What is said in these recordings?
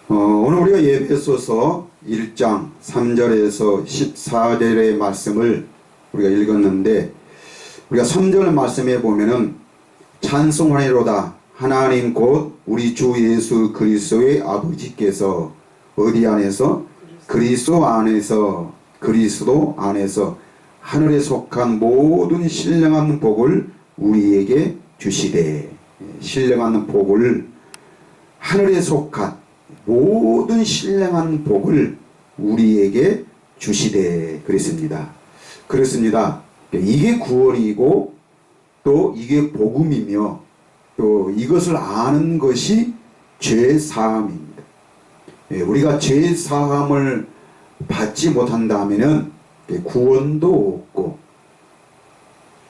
오늘 우리가 에베소서 1장 3절에서 14절의 말씀을 우리가 읽었는데, 우리가 3절 말씀에 보면은 찬송하리로다 하나님 곧 우리 주 예수 그리스도의 아버지께서 어디 안에서? 그리스도 안에서 하늘에 속한 모든 신령한 복을 우리에게 주시되, 신령한 복을, 하늘에 속한 모든 신령한 복을 우리에게 주시되 그랬습니다. 그렇습니다. 이게 구원이고 또 이게 복음이며 또 이것을 아는 것이 죄 사함입니다. 우리가 죄 사함을 받지 못한다면은 구원도 없고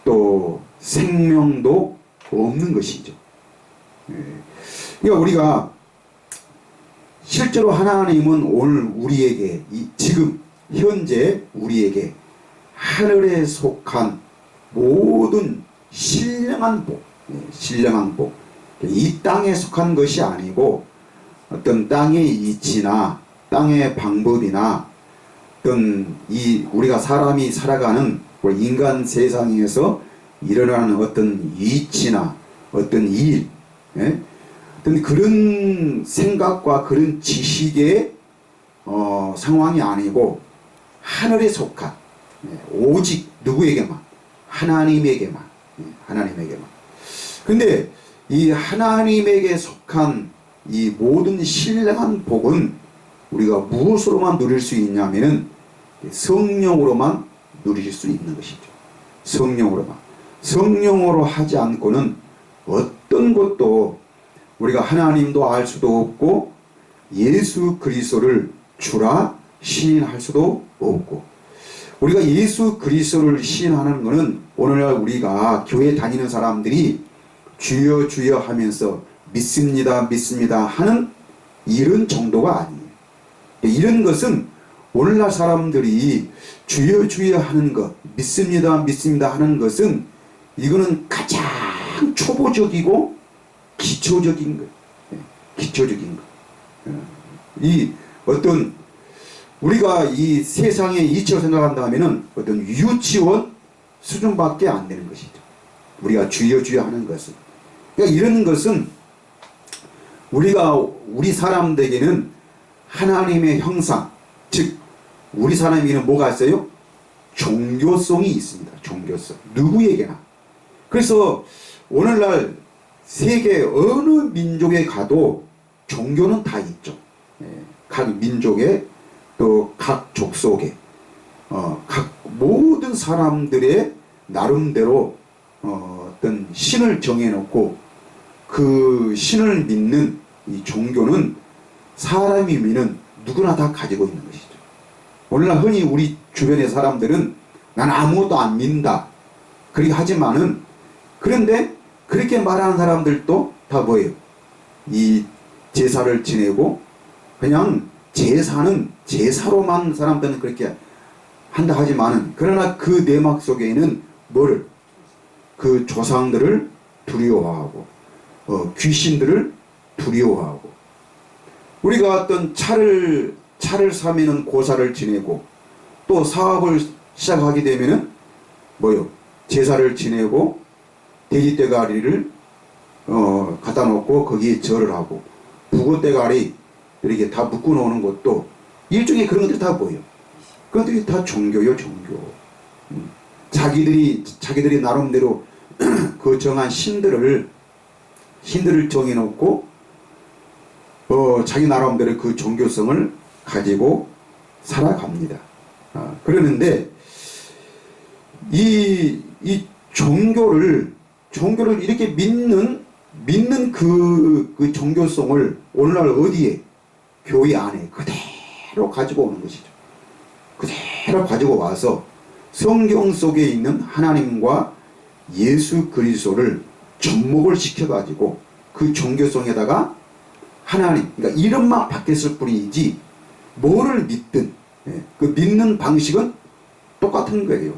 또 생명도 없는 것이죠. 그러니까 우리가 실제로 하나님은 오늘 우리에게, 지금 현재 우리에게 하늘에 속한 모든 신령한 복, 이 땅에 속한 것이 아니고 어떤 땅의 이치나 땅의 방법이나 어떤 우리가 사람이 살아가는 인간 세상에서 일어나는 어떤 이치나 어떤 일, 어떤 그런 생각과 그런 지식의 상황이 아니고 하늘에 속한, 오직 누구에게만? 하나님에게만. 근데 이 하나님에게 속한 이 모든 신령한 복은 우리가 무엇으로만 누릴 수 있냐면은 성령으로만 누릴 수 있는 것이죠. 성령으로 하지 않고는 어떤 것도 우리가 하나님도 알 수도 없고 예수 그리스도를 주라 시인할 수도 없고, 우리가 예수 그리스도를 시인하는 것은 오늘날 우리가 교회 다니는 사람들이 주여 주여 하면서 믿습니다 하는 이런 정도가 아니에요. 이런 것은 오늘날 사람들이 주여 주여 하는 것, 믿습니다 하는 것은 이거는 가장 초보적이고 기초적인 것. 이 어떤 우리가 이 세상의 이치로 생각한다면은 어떤 유치원 수준밖에 안 되는 것이죠. 우리가 주여 주여 하는 것은. 그러니까 이런 것은 우리 사람들에게는 하나님의 형상, 즉 우리 사람에게는 뭐가 있어요? 종교성이 있습니다. 종교성. 누구에게나. 그래서 오늘날 세계 어느 민족에 가도 종교는 다 있죠. 각 민족에 또 각 족속에 각 모든 사람들의 나름대로 어떤 신을 정해놓고 그 신을 믿는 이 종교는 사람이 믿는 누구나 다 가지고 있는 것이죠. 오늘날 흔히 우리 주변의 사람들은 난 아무것도 안 믿는다 그렇게 하지만은, 그런데 그렇게 말하는 사람들도 다 뭐예요? 이 제사를 지내고 그냥 제사로만 사람들은 그렇게 한다 하지만은, 그러나 그 내막 속에는 뭐를? 그 조상들을 두려워하고 귀신들을 두려워하고, 우리가 어떤 차를 사면은 고사를 지내고 또 사업을 시작하게 되면은 뭐요? 제사를 지내고 돼지떼가리를 갖다 놓고 거기에 절을 하고, 북어떼가리 이렇게 다 묶어 놓는 것도 일종의 그런 것들이 다 뭐예요? 그것들이 다 종교요, 종교. 자기들이 나름대로 그 정한 신들을 정해놓고 자기 나름대로 그 종교성을 가지고 살아갑니다. 그러는데 이 종교를 이렇게 믿는 그 종교성을 오늘날 어디에? 교회 안에 그대로 가지고 오는 것이죠. 그대로 가지고 와서 성경 속에 있는 하나님과 예수 그리스도를 접목을 시켜가지고 그 종교성에다가 하나님, 그러니까 이름만 바뀌었을 뿐이지 뭐를 믿든 그 믿는 방식은 똑같은 거예요.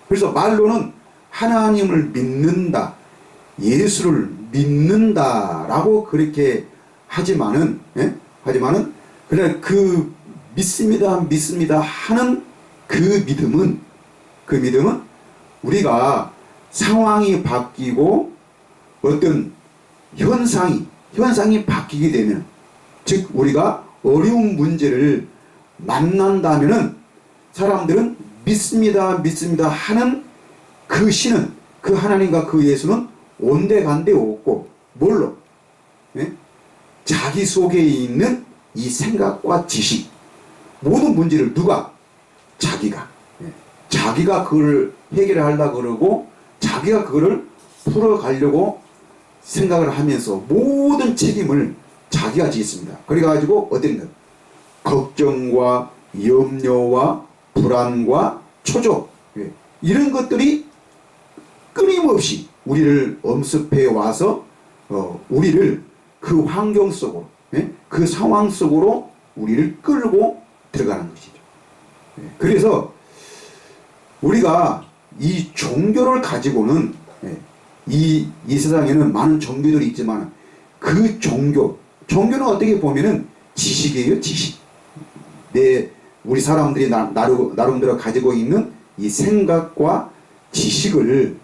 그래서 말로는 하나님을 믿는다, 예수를 믿는다라고 그렇게 하지만은 하지만은 그냥 그 믿습니다, 믿습니다 하는 그 믿음은 우리가 상황이 바뀌고 어떤 현상이 바뀌게 되면, 즉 우리가 어려운 문제를 만난다면은 사람들은 믿습니다, 믿습니다 하는 그 신은, 그 하나님과 그 예수는 온데간데 없고 뭘로? 예? 자기 속에 있는 이 생각과 지식, 모든 문제를 누가? 자기가. 예. 자기가 그걸 해결하려고 그러고 자기가 그거를 풀어가려고 생각을 하면서 모든 책임을 자기가 지습니다. 그래가지고 어떤 것? 걱정과 염려와 불안과 초조, 예. 이런 것들이 끊임없이 우리를 엄습해 와서 우리를 그 환경 속으로, 예? 그 상황 속으로 우리를 끌고 들어가는 것이죠. 예. 그래서 우리가 이 종교를 가지고는, 예, 이 세상에는 많은 종교들이 있지만 그 종교는 어떻게 보면은 지식이에요, 지식. 우리 사람들이 나름대로 가지고 있는 이 생각과 지식을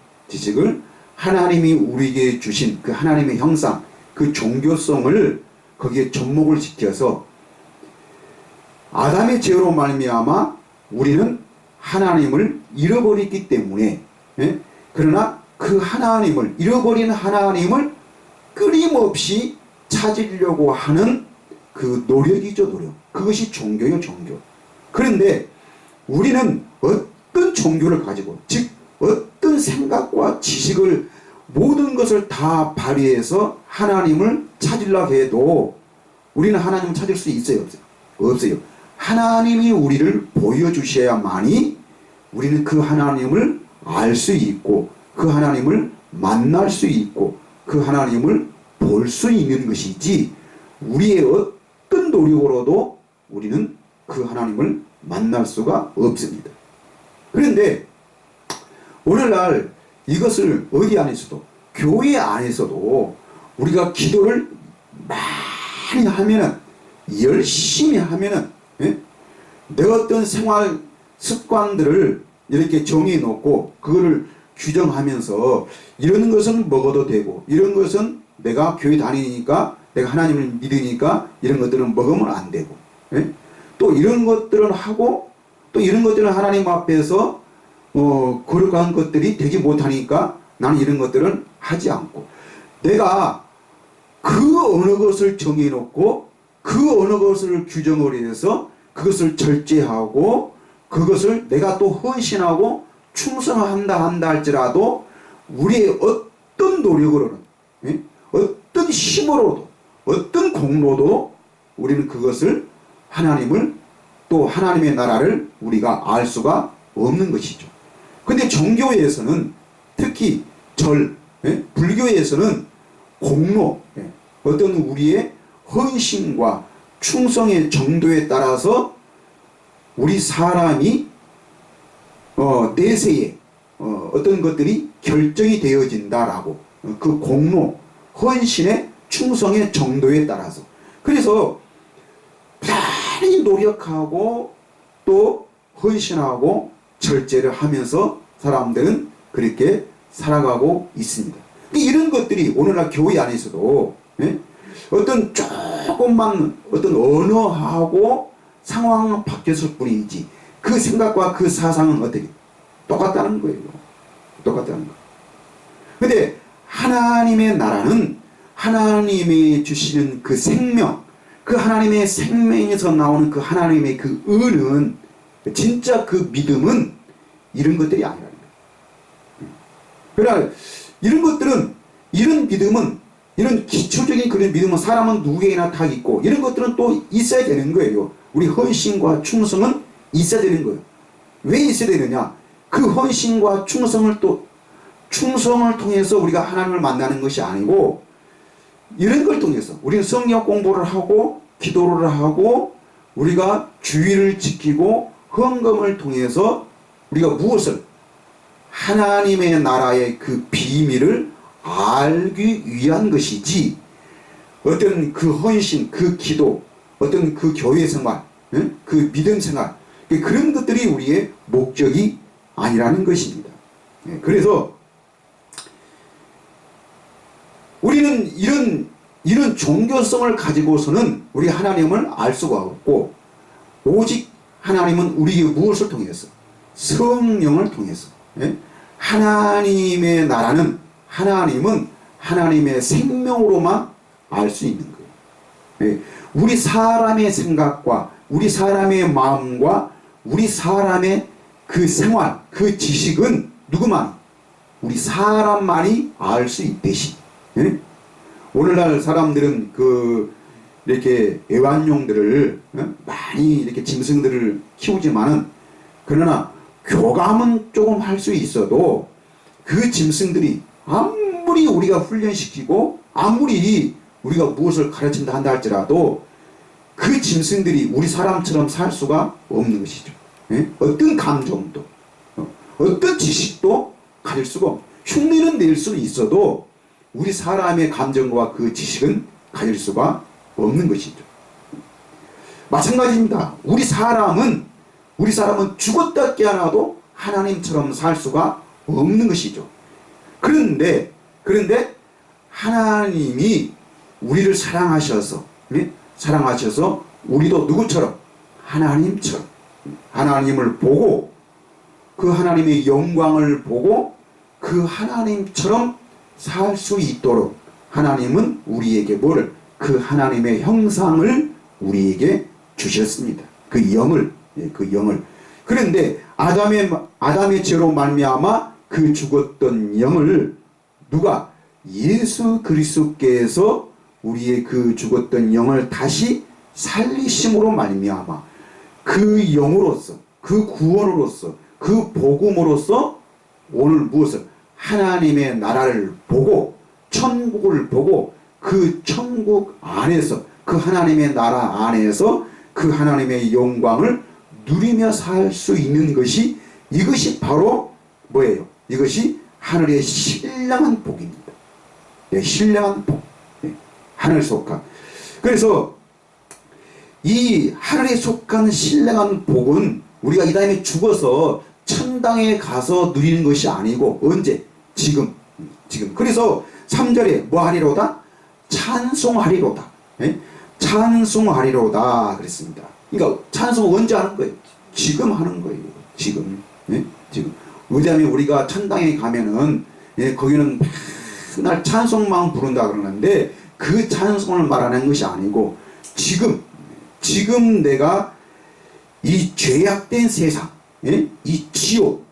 하나님이 우리에게 주신 그 하나님의 형상, 그 종교성을 거기에 접목을 시켜서 아담의 죄로 말미암아 우리는 하나님을 잃어버렸기 때문에, 예? 그러나 그 하나님을, 잃어버린 하나님을 끊임없이 찾으려고 하는 그 노력이죠, 노력. 그것이 종교요, 종교. 그런데 우리는 어떤 종교를 가지고, 즉 어떤 생각과 지식을, 모든 것을 다 발휘해서 하나님을 찾으려고 해도 우리는 하나님을 찾을 수 있어요, 없어요? 없어요. 하나님이 우리를 보여주셔야만이 우리는 그 하나님을 알 수 있고 그 하나님을 만날 수 있고 그 하나님을 볼 수 있는 것이지, 우리의 어떤 노력으로도 우리는 그 하나님을 만날 수가 없습니다. 그런데 오늘날 이것을 어디 안에서도, 교회 안에서도 우리가 기도를 많이 하면은, 열심히 하면은, 예? 내 어떤 생활 습관들을 이렇게 정해 놓고 그거를 규정하면서 이런 것은 먹어도 되고 이런 것은 내가 교회 다니니까, 내가 하나님을 믿으니까 이런 것들은 먹으면 안 되고, 예? 또 이런 것들은 하고 또 이런 것들은 하나님 앞에서 거룩한 것들이 되지 못하니까 나는 이런 것들은 하지 않고, 내가 그 어느 것을 정해놓고 그 어느 것을 규정을 해서 그것을 절제하고 그것을 내가 또 헌신하고 충성한다 할지라도 우리의 어떤 노력으로는, 예? 어떤 힘으로도 어떤 공로도 우리는 그것을, 하나님을, 또 하나님의 나라를 우리가 알 수가 없는 것이죠. 근데 종교에서는, 특히 예? 불교에서는 공로, 예? 어떤 우리의 헌신과 충성의 정도에 따라서 우리 사람이 내세에 어떤 것들이 결정이 되어진다라고, 그 공로, 헌신의 충성의 정도에 따라서. 그래서 많이 노력하고 또 헌신하고 절제를 하면서 사람들은 그렇게 살아가고 있습니다. 이런 것들이 오늘날 교회 안에서도, 예? 어떤 조금만 어떤 언어하고 상황은 바뀌었을 뿐이지 그 생각과 그 사상은 어떻게 똑같다는 거예요. 똑같다는 거. 근데 하나님의 나라는 하나님이 주시는 그 생명, 그 하나님의 생명에서 나오는 그 하나님의 그 은은, 진짜 그 믿음은 이런 것들이 아니라는 거예요. 그러나 이런 것들은, 이런 믿음은, 이런 기초적인 그런 믿음은 사람은 누구에게나 다 있고 이런 것들은 또 있어야 되는 거예요. 우리 헌신과 충성은 있어야 되는 거예요. 왜 있어야 되느냐? 그 헌신과 충성을 통해서 우리가 하나님을 만나는 것이 아니고, 이런 걸 통해서 우리는 성경 공부를 하고 기도를 하고 우리가 주의를 지키고 헌금을 통해서 우리가 무엇을, 하나님의 나라의 그 비밀을 알기 위한 것이지, 어떤 그 헌신, 그 기도, 어떤 그 교회 생활, 그 믿음 생활, 그런 것들이 우리의 목적이 아니라는 것입니다. 그래서 우리는 이런 종교성을 가지고서는 우리 하나님을 알 수가 없고, 오직 하나님은 우리에게 무엇을 통해서? 성령을 통해서. 하나님의 나라는, 하나님은 하나님의 생명으로만 알 수 있는 거예요. 우리 사람의 생각과 우리 사람의 마음과 우리 사람의 그 생활, 그 지식은 누구만? 우리 사람만이 알 수 있듯이. 오늘날 사람들은 이렇게 애완용들을 많이 이렇게 짐승들을 키우지만은, 그러나 교감은 조금 할 수 있어도 그 짐승들이 아무리 우리가 훈련시키고 아무리 우리가 무엇을 가르친다 한다 할지라도 그 짐승들이 우리 사람처럼 살 수가 없는 것이죠. 어떤 감정도 어떤 지식도 가질 수가 없고, 흉내는 낼 수는 있어도 우리 사람의 감정과 그 지식은 가질 수가 없는 것이죠. 마찬가지입니다. 우리 사람은 죽었다 깨어나도 하나님처럼 살 수가 없는 것이죠. 그런데 하나님이 우리를 사랑하셔서 우리도 누구처럼? 하나님처럼, 하나님을 보고 그 하나님의 영광을 보고 그 하나님처럼 살 수 있도록 하나님은 우리에게 그 하나님의 형상을 우리에게 주셨습니다. 그 영을. 그런데 아담의 죄로 말미암아 그 죽었던 영을 누가? 예수 그리스도께서 우리의 그 죽었던 영을 다시 살리심으로 말미암아 그 영으로서, 그 구원으로서, 그 복음으로서 오늘 무엇을? 하나님의 나라를 보고 천국을 보고 그 천국 안에서, 그 하나님의 나라 안에서 그 하나님의 영광을 누리며 살 수 있는 것이, 이것이 바로 뭐예요? 이것이 하늘의 신령한 복입니다. 신령한 복. 하늘 속한. 그래서 이 하늘에 속한 신령한 복은 우리가 이 다음에 죽어서 천당에 가서 누리는 것이 아니고, 언제? 지금. 그래서 3절에 뭐 하리로다? 찬송하리로다. 찬송하리로다 그랬습니다. 그러니까 찬송은 언제 하는 거예요? 지금 하는 거예요. 지금. 왜냐하면 우리가 천당에 가면은 거기는 맨날 찬송만 부른다 그러는데, 그 찬송을 말하는 것이 아니고 지금 내가 이 죄악된 세상, 이 지옥,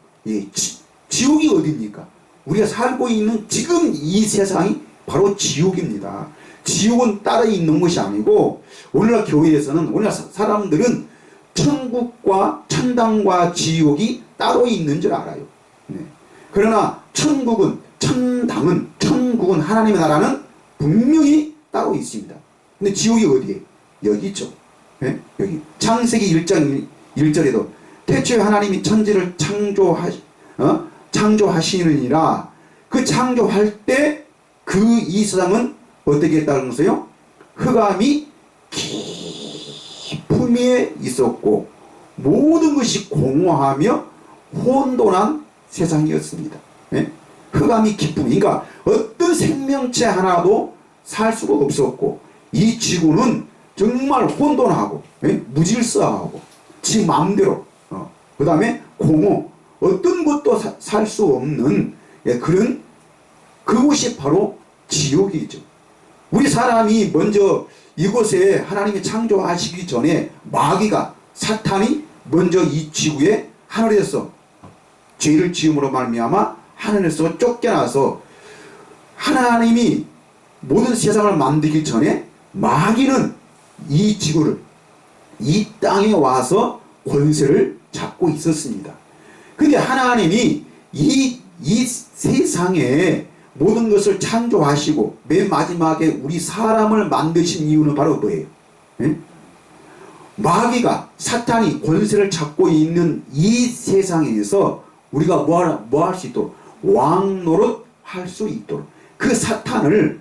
지옥이 어디입니까? 우리가 살고 있는 지금 이 세상이 바로 지옥입니다. 지옥은 따로 있는 것이 아니고, 오늘날 교회에서는, 오늘날 사람들은 천국과 천당과 지옥이 따로 있는 줄 알아요. 그러나 천국은 하나님의 나라는 분명히 따로 있습니다. 근데 지옥이 어디에? 여기 있죠. 여기. 창세기 1장 1절에도 태초에 하나님이 천지를 창조하시느니라. 그 창조할 때 이 세상은 어떻게 했다는 것이요? 흑암이 깊음에 있었고 모든 것이 공허하며 혼돈한 세상이었습니다. 흑암이 깊음, 그러니까 어떤 생명체 하나도 살 수가 없었고, 이 지구는 정말 혼돈하고 무질서하고 지 마음대로, 그 다음에 공허, 어떤 것도 살 수 없는 그런, 그것이 바로 지옥이죠. 우리 사람이 먼저 이곳에 하나님이 창조하시기 전에 마귀가, 사탄이 먼저 이 지구에 하늘에서 죄를 지음으로 말미암아 하늘에서 쫓겨나서, 하나님이 모든 세상을 만들기 전에 마귀는 이 지구를, 이 땅에 와서 권세를 잡고 있었습니다. 근데 하나님이 이 세상에 모든 것을 창조하시고 맨 마지막에 우리 사람을 만드신 이유는 바로 뭐예요? 마귀가, 사탄이 권세를 잡고 있는 이 세상에서 우리가 뭐 할 수 있도록? 왕노릇 할 수 있도록. 그 사탄을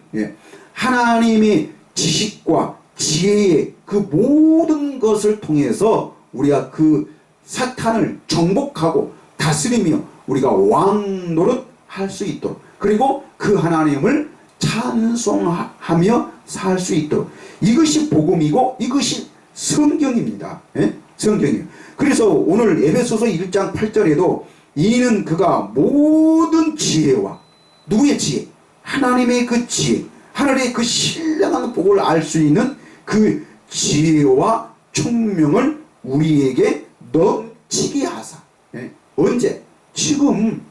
하나님의 지식과 지혜의 그 모든 것을 통해서 우리가 그 사탄을 정복하고 다스리며 우리가 왕 노릇할 수 있도록, 그리고 그 하나님을 찬송하며 살 수 있도록, 이것이 복음이고 이것이 성경입니다. 예? 성경이에요. 그래서 오늘 에베소서 1장 8절에도 이는 그가 모든 지혜와, 누구의 지혜? 하나님의 그 지혜, 하늘의 그 신령한 복을 알 수 있는 그 지혜와 총명을 우리에게 넘치게 하사. 예? 언제? 지금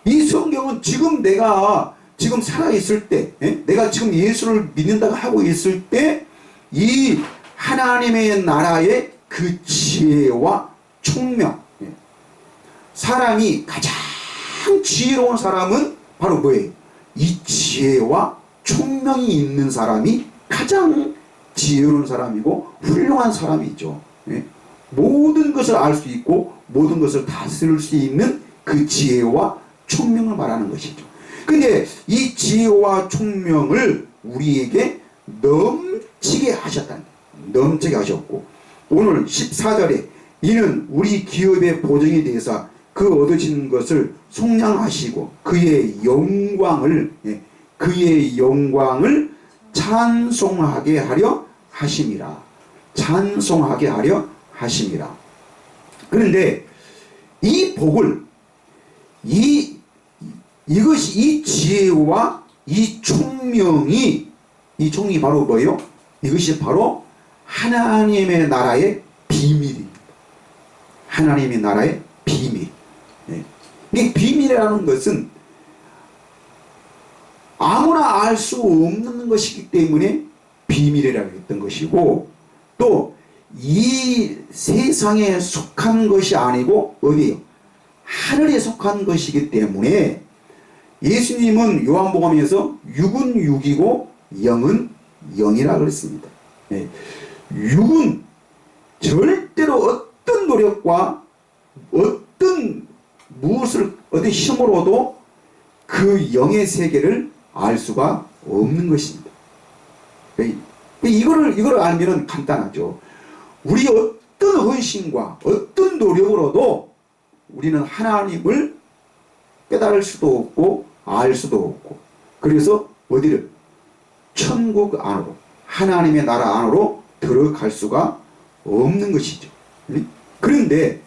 이 성경은 지금 내가 지금 살아있을 때, 예? 내가 지금 예수를 믿는다고 하고 있을 때 이 하나님의 나라의 그 지혜와 총명, 예? 사람이 가장 지혜로운 사람은 바로 뭐예요? 이 지혜와 총명이 있는 사람이 가장 지혜로운 사람이고 훌륭한 사람이죠. 예? 모든 것을 알 수 있고 모든 것을 다스릴 수 있는 그 지혜와 총명을 말하는 것이죠. 근데 이 지혜와 총명을 우리에게 넘치게 하셨다는 거예요. 넘치게 하셨고, 오늘 14절에 이는 우리 기업의 보증에 대해서 그 얻으신 것을 속량하시고 그의 영광을, 그의 영광을 찬송하게 하려 하심이라. 찬송하게 하려 하심이라. 그런데 이 복을, 이것이, 이 지혜와 이 총명이 바로 뭐예요? 이것이 바로 하나님의 나라의 비밀입니다. 하나님의 나라의 비밀. 이 비밀이라는 것은 아무나 알 수 없는 것이기 때문에 비밀이라고 했던 것이고, 또 이 세상에 속한 것이 아니고 어디요? 하늘에 속한 것이기 때문에 예수님은 요한복음에서 육은 육이고 영은 영이라고 그랬습니다. 육은 절대로 어떤 노력과 어떤 무엇을 어떤 힘으로도 그 영의 세계를 알 수가 없는 것입니다. 이거를 알면은 간단하죠. 우리 어떤 헌신과 어떤 노력으로도 우리는 하나님을 깨달을 수도 없고 알 수도 없고, 그래서 어디를? 천국 안으로, 하나님의 나라 안으로 들어갈 수가 없는 것이죠. 그런데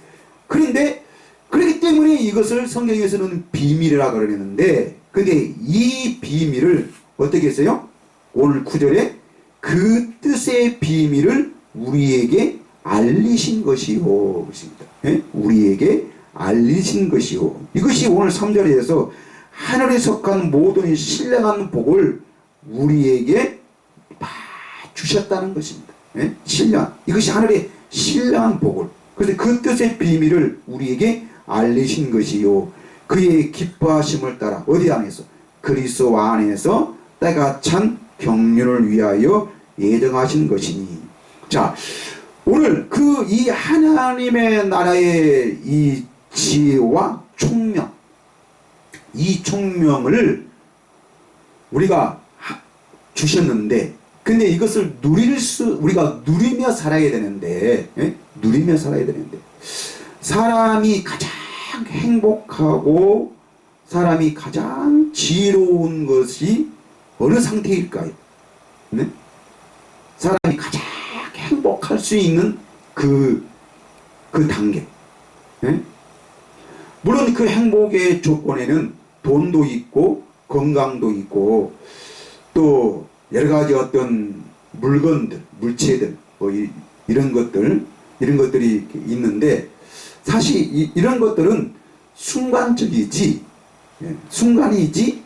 그렇기 때문에 이것을 성경에서는 비밀이라고 그러는데, 근데 이 비밀을 어떻게 했어요? 오늘 9절에 그 뜻의 비밀을 우리에게 알리신 것이요. 그렇습니다. 우리에게 알리신 것이요. 이것이 오늘 3절에서 하늘에 속한 모든 신령한 복을 우리에게 다 주셨다는 것입니다. 신령, 이것이 하늘의 신령한 복을, 그래서 그 뜻의 비밀을 우리에게 알리신 것이요. 그의 기뻐하심을 따라 어디 안에서? 그리스도 안에서 때가 찬 경륜을 위하여 예정하신 것이니. 자, 오늘 이 하나님의 나라의 이 지혜와 총명, 이 총명을 우리가 주셨는데, 근데 이것을 우리가 누리며 살아야 되는데, 누리며 살아야 되는데, 사람이 가장 행복하고 사람이 가장 지혜로운 것이 어느 상태일까요? 네? 사람이 가장 행복할 수 있는 그 단계. 네? 물론 그 행복의 조건에는 돈도 있고 건강도 있고 또 여러 가지 어떤 물건들, 물체들, 뭐 이런 것들이 있는데, 사실 이런 것들은 순간적이지, 순간이지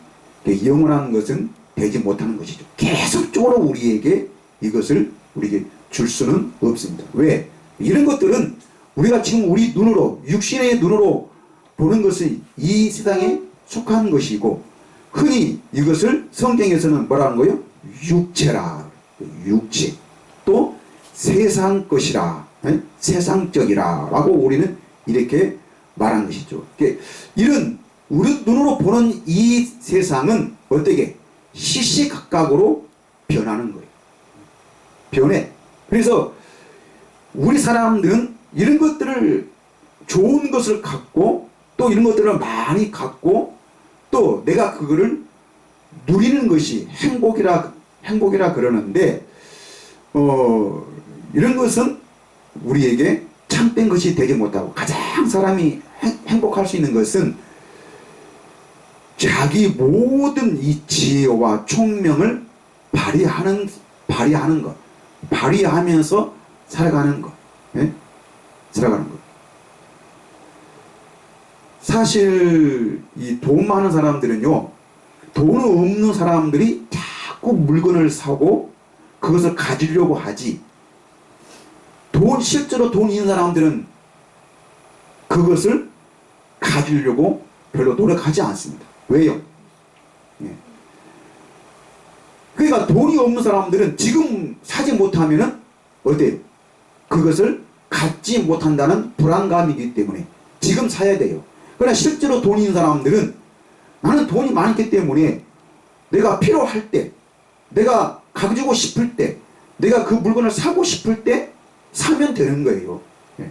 영원한 것은 되지 못하는 것이죠. 계속적으로 우리에게 이것을 우리에게 줄 수는 없습니다. 왜? 이런 것들은 우리가 지금 우리 눈으로, 육신의 눈으로 보는 것이 이 세상에 속한 것이고, 흔히 이것을 성경에서는 뭐라는 거예요? 육체라. 육체. 또 세상 것이라. 세상적이라. 라고 우리는 이렇게 말한 것이죠. 이런 우리 눈으로 보는 이 세상은 어떻게? 시시각각으로 변하는 거예요. 변해. 그래서 우리 사람들은 이런 것들을 좋은 것을 갖고 또 이런 것들을 많이 갖고 또 내가 그거를 누리는 것이 행복이라 그러는데 이런 것은 우리에게 참된 것이 되지 못하고 가장 사람이 행복할 수 있는 것은 자기 모든 이 지혜와 총명을 발휘하는 것, 발휘하면서 살아가는 것, 예? 살아가는 것. 사실 이 돈 많은 사람들은요, 돈 없는 사람들이 자꾸 물건을 사고 그것을 가지려고 하지. 실제로 돈 있는 사람들은 그것을 가지려고 별로 노력하지 않습니다. 왜요? 예. 그러니까 돈이 없는 사람들은 지금 사지 못하면은 어때요? 그것을 갖지 못한다는 불안감이기 때문에 지금 사야 돼요. 그러나 실제로 돈 있는 사람들은 나는 돈이 많기 때문에 내가 필요할 때, 내가 가지고 싶을 때, 내가 그 물건을 사고 싶을 때 사면 되는 거예요. 예.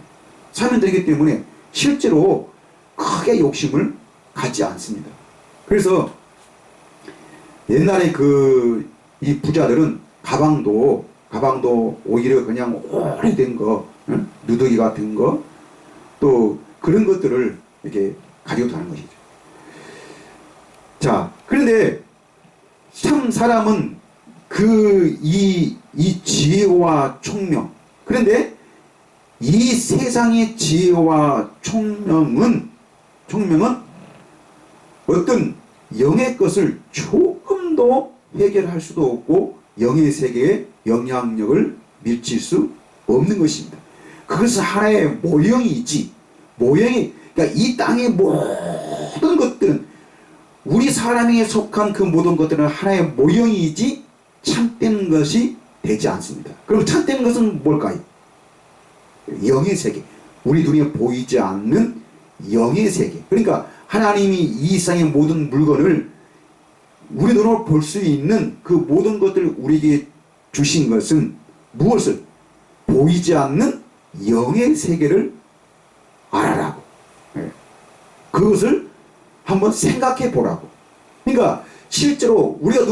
사면 되기 때문에 실제로 크게 욕심을 갖지 않습니다. 그래서 옛날에 이 부자들은 가방도 오히려 그냥 오래된 거, 누더기 같은 거, 또 그런 것들을 이렇게 가지고 다니는 것이죠. 자, 그런데 참 사람은 이 지혜와 총명, 그런데 이 세상의 지혜와 총명은 어떤 영의 것을 조금도 해결할 수도 없고 영의 세계에 영향력을 미칠 수 없는 것입니다. 그것은 하나의 모형이지. 그러니까 이 땅의 모든 것들은 우리 사람에게 속한 그 모든 것들은 하나의 모형이지 참된 것이 되지 않습니다. 그럼 참된 것은 뭘까요? 영의 세계. 우리 눈에 보이지 않는 영의 세계. 그러니까 하나님이 이 세상의 모든 물건을 우리 눈으로 볼 수 있는 그 모든 것들을 우리에게 주신 것은 무엇을? 보이지 않는 영의 세계를 알아라고. 그것을 한번 생각해 보라고. 그러니까 실제로 우리가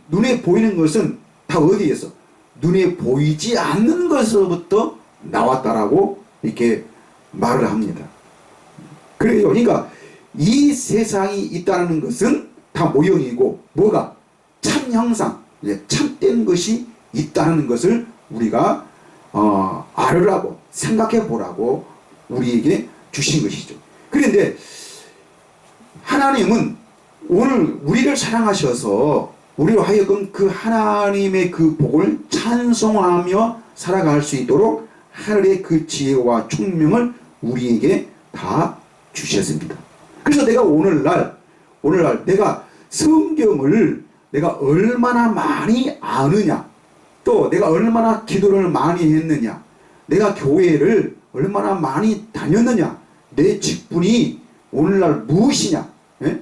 눈에 보이는 것은 다 어디에서? 눈에 보이지 않는 것으로부터 나왔다라고 이렇게 말을 합니다. 그래요. 그러니까 이 세상이 있다는 것은 다 모형이고 뭐가? 참 형상, 참된 것이 있다는 것을 우리가 알으라고 생각해 보라고 우리에게 주신 것이죠. 그런데 하나님은 오늘 우리를 사랑하셔서 우리로 하여금 그 하나님의 그 복을 찬송하며 살아갈 수 있도록 하늘의 그 지혜와 총명을 우리에게 다 주셨습니다. 그래서 내가 오늘날 내가 성경을 내가 얼마나 많이 아느냐, 또 내가 얼마나 기도를 많이 했느냐, 내가 교회를 얼마나 많이 다녔느냐, 내 직분이 오늘날 무엇이냐, 예?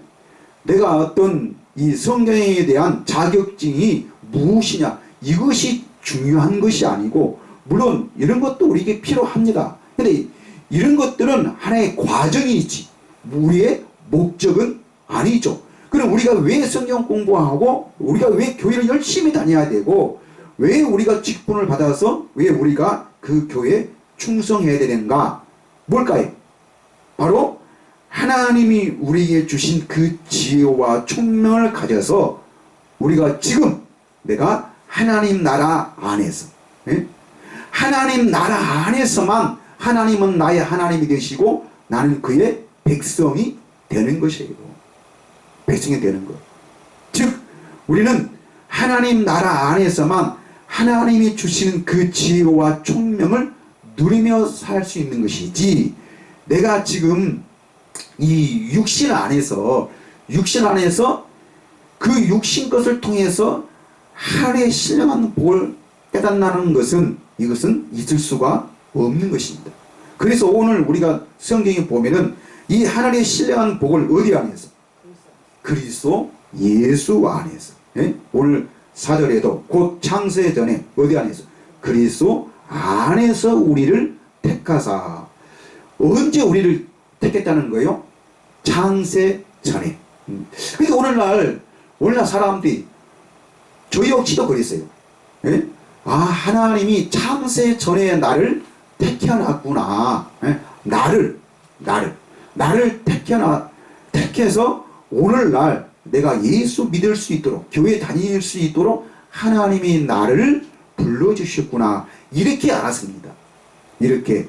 내가 어떤 이 성경에 대한 자격증이 무엇이냐, 이것이 중요한 것이 아니고, 물론 이런 것도 우리에게 필요합니다. 근데 이런 것들은 하나의 과정이지 우리의 목적은 아니죠. 그럼 우리가 왜 성경 공부하고 우리가 왜 교회를 열심히 다녀야 되고 왜 우리가 직분을 받아서 왜 우리가 그 교회에 충성해야 되는가? 뭘까요? 바로 하나님이 우리에게 주신 그 지혜와 총명을 가져서 우리가 지금 내가 하나님 나라 안에서, 예? 하나님 나라 안에서만 하나님은 나의 하나님이 되시고 나는 그의 백성이 되는 것이에요. 백성이 되는 것. 즉 우리는 하나님 나라 안에서만 하나님이 주시는 그 지혜와 총명을 누리며 살 수 있는 것이지, 내가 지금 이 육신 안에서 그 육신 것을 통해서 하늘의 신령한 복을 깨닫는 것은 이것은 있을 수가 없는 것입니다. 그래서 오늘 우리가 성경에 보면은 이 하늘의 신령한 복을 어디 안에서? 그리스도 예수 안에서. 예? 오늘 4절에도 곧 창세 전에 어디 안에서? 그리스도 안에서 우리를 택하사. 언제 우리를 택했다는 거예요? 창세 전에. 그러니까 오늘날 사람들이 저 역시도 그랬어요. 예? 아, 하나님이 창세 전에 나를 택해놨구나. 예? 나를 택해서 오늘날 내가 예수 믿을 수 있도록, 교회 다닐 수 있도록 하나님이 나를 불러주셨구나. 이렇게 알았습니다. 이렇게.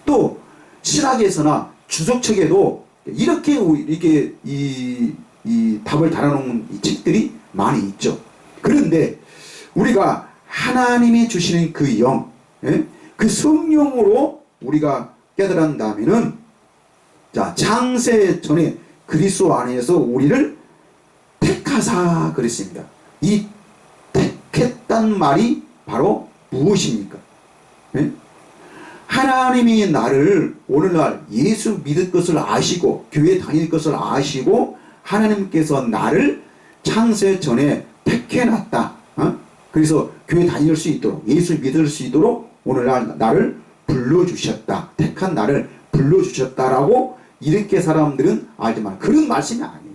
또 신학에서나 주석책에도 이렇게 이 답을 달아놓은 이 책들이 많이 있죠. 그런데 우리가 하나님이 주시는 그 영, 예? 그 성령으로 우리가 깨달은다면은, 자, 창세 전에 그리스도 안에서 우리를 택하사 그랬습니다. 이 택했단 말이 바로 무엇입니까? 예? 하나님이 나를 오늘날 예수 믿을 것을 아시고 교회 다닐 것을 아시고 하나님께서 나를 창세 전에 택해놨다. 그래서 교회 다닐 수 있도록 예수 믿을 수 있도록 오늘날 나를 불러주셨다. 택한 나를 불러주셨다라고 이렇게 사람들은 알지만 그런 말씀이 아니에요.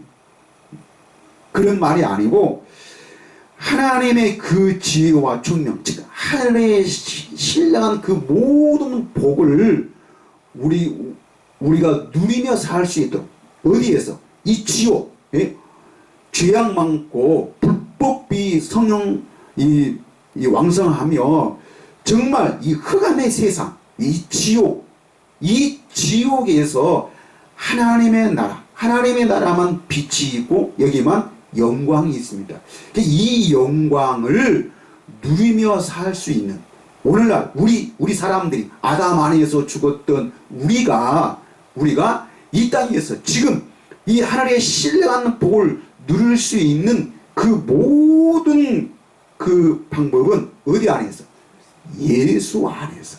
그런 말이 아니고 하나님의 그 지혜와 총명, 즉 하늘에 신령한 그 모든 복을 우리가 누리며 살 수 있도록, 어디에서? 이 지옥, 예? 죄악 많고 불법이 성령 이 왕성하며 정말 이 흑암의 세상, 이 지옥에서 하나님의 나라만 빛이 있고 여기만 영광이 있습니다. 이 영광을 누리며 살 수 있는, 오늘날 우리 사람들이 아담 안에서 죽었던 우리가 이 땅에서 지금 이 하늘의 신령한 복을 누릴 수 있는 그 모든 그 방법은 어디 안에서? 예수 안에서.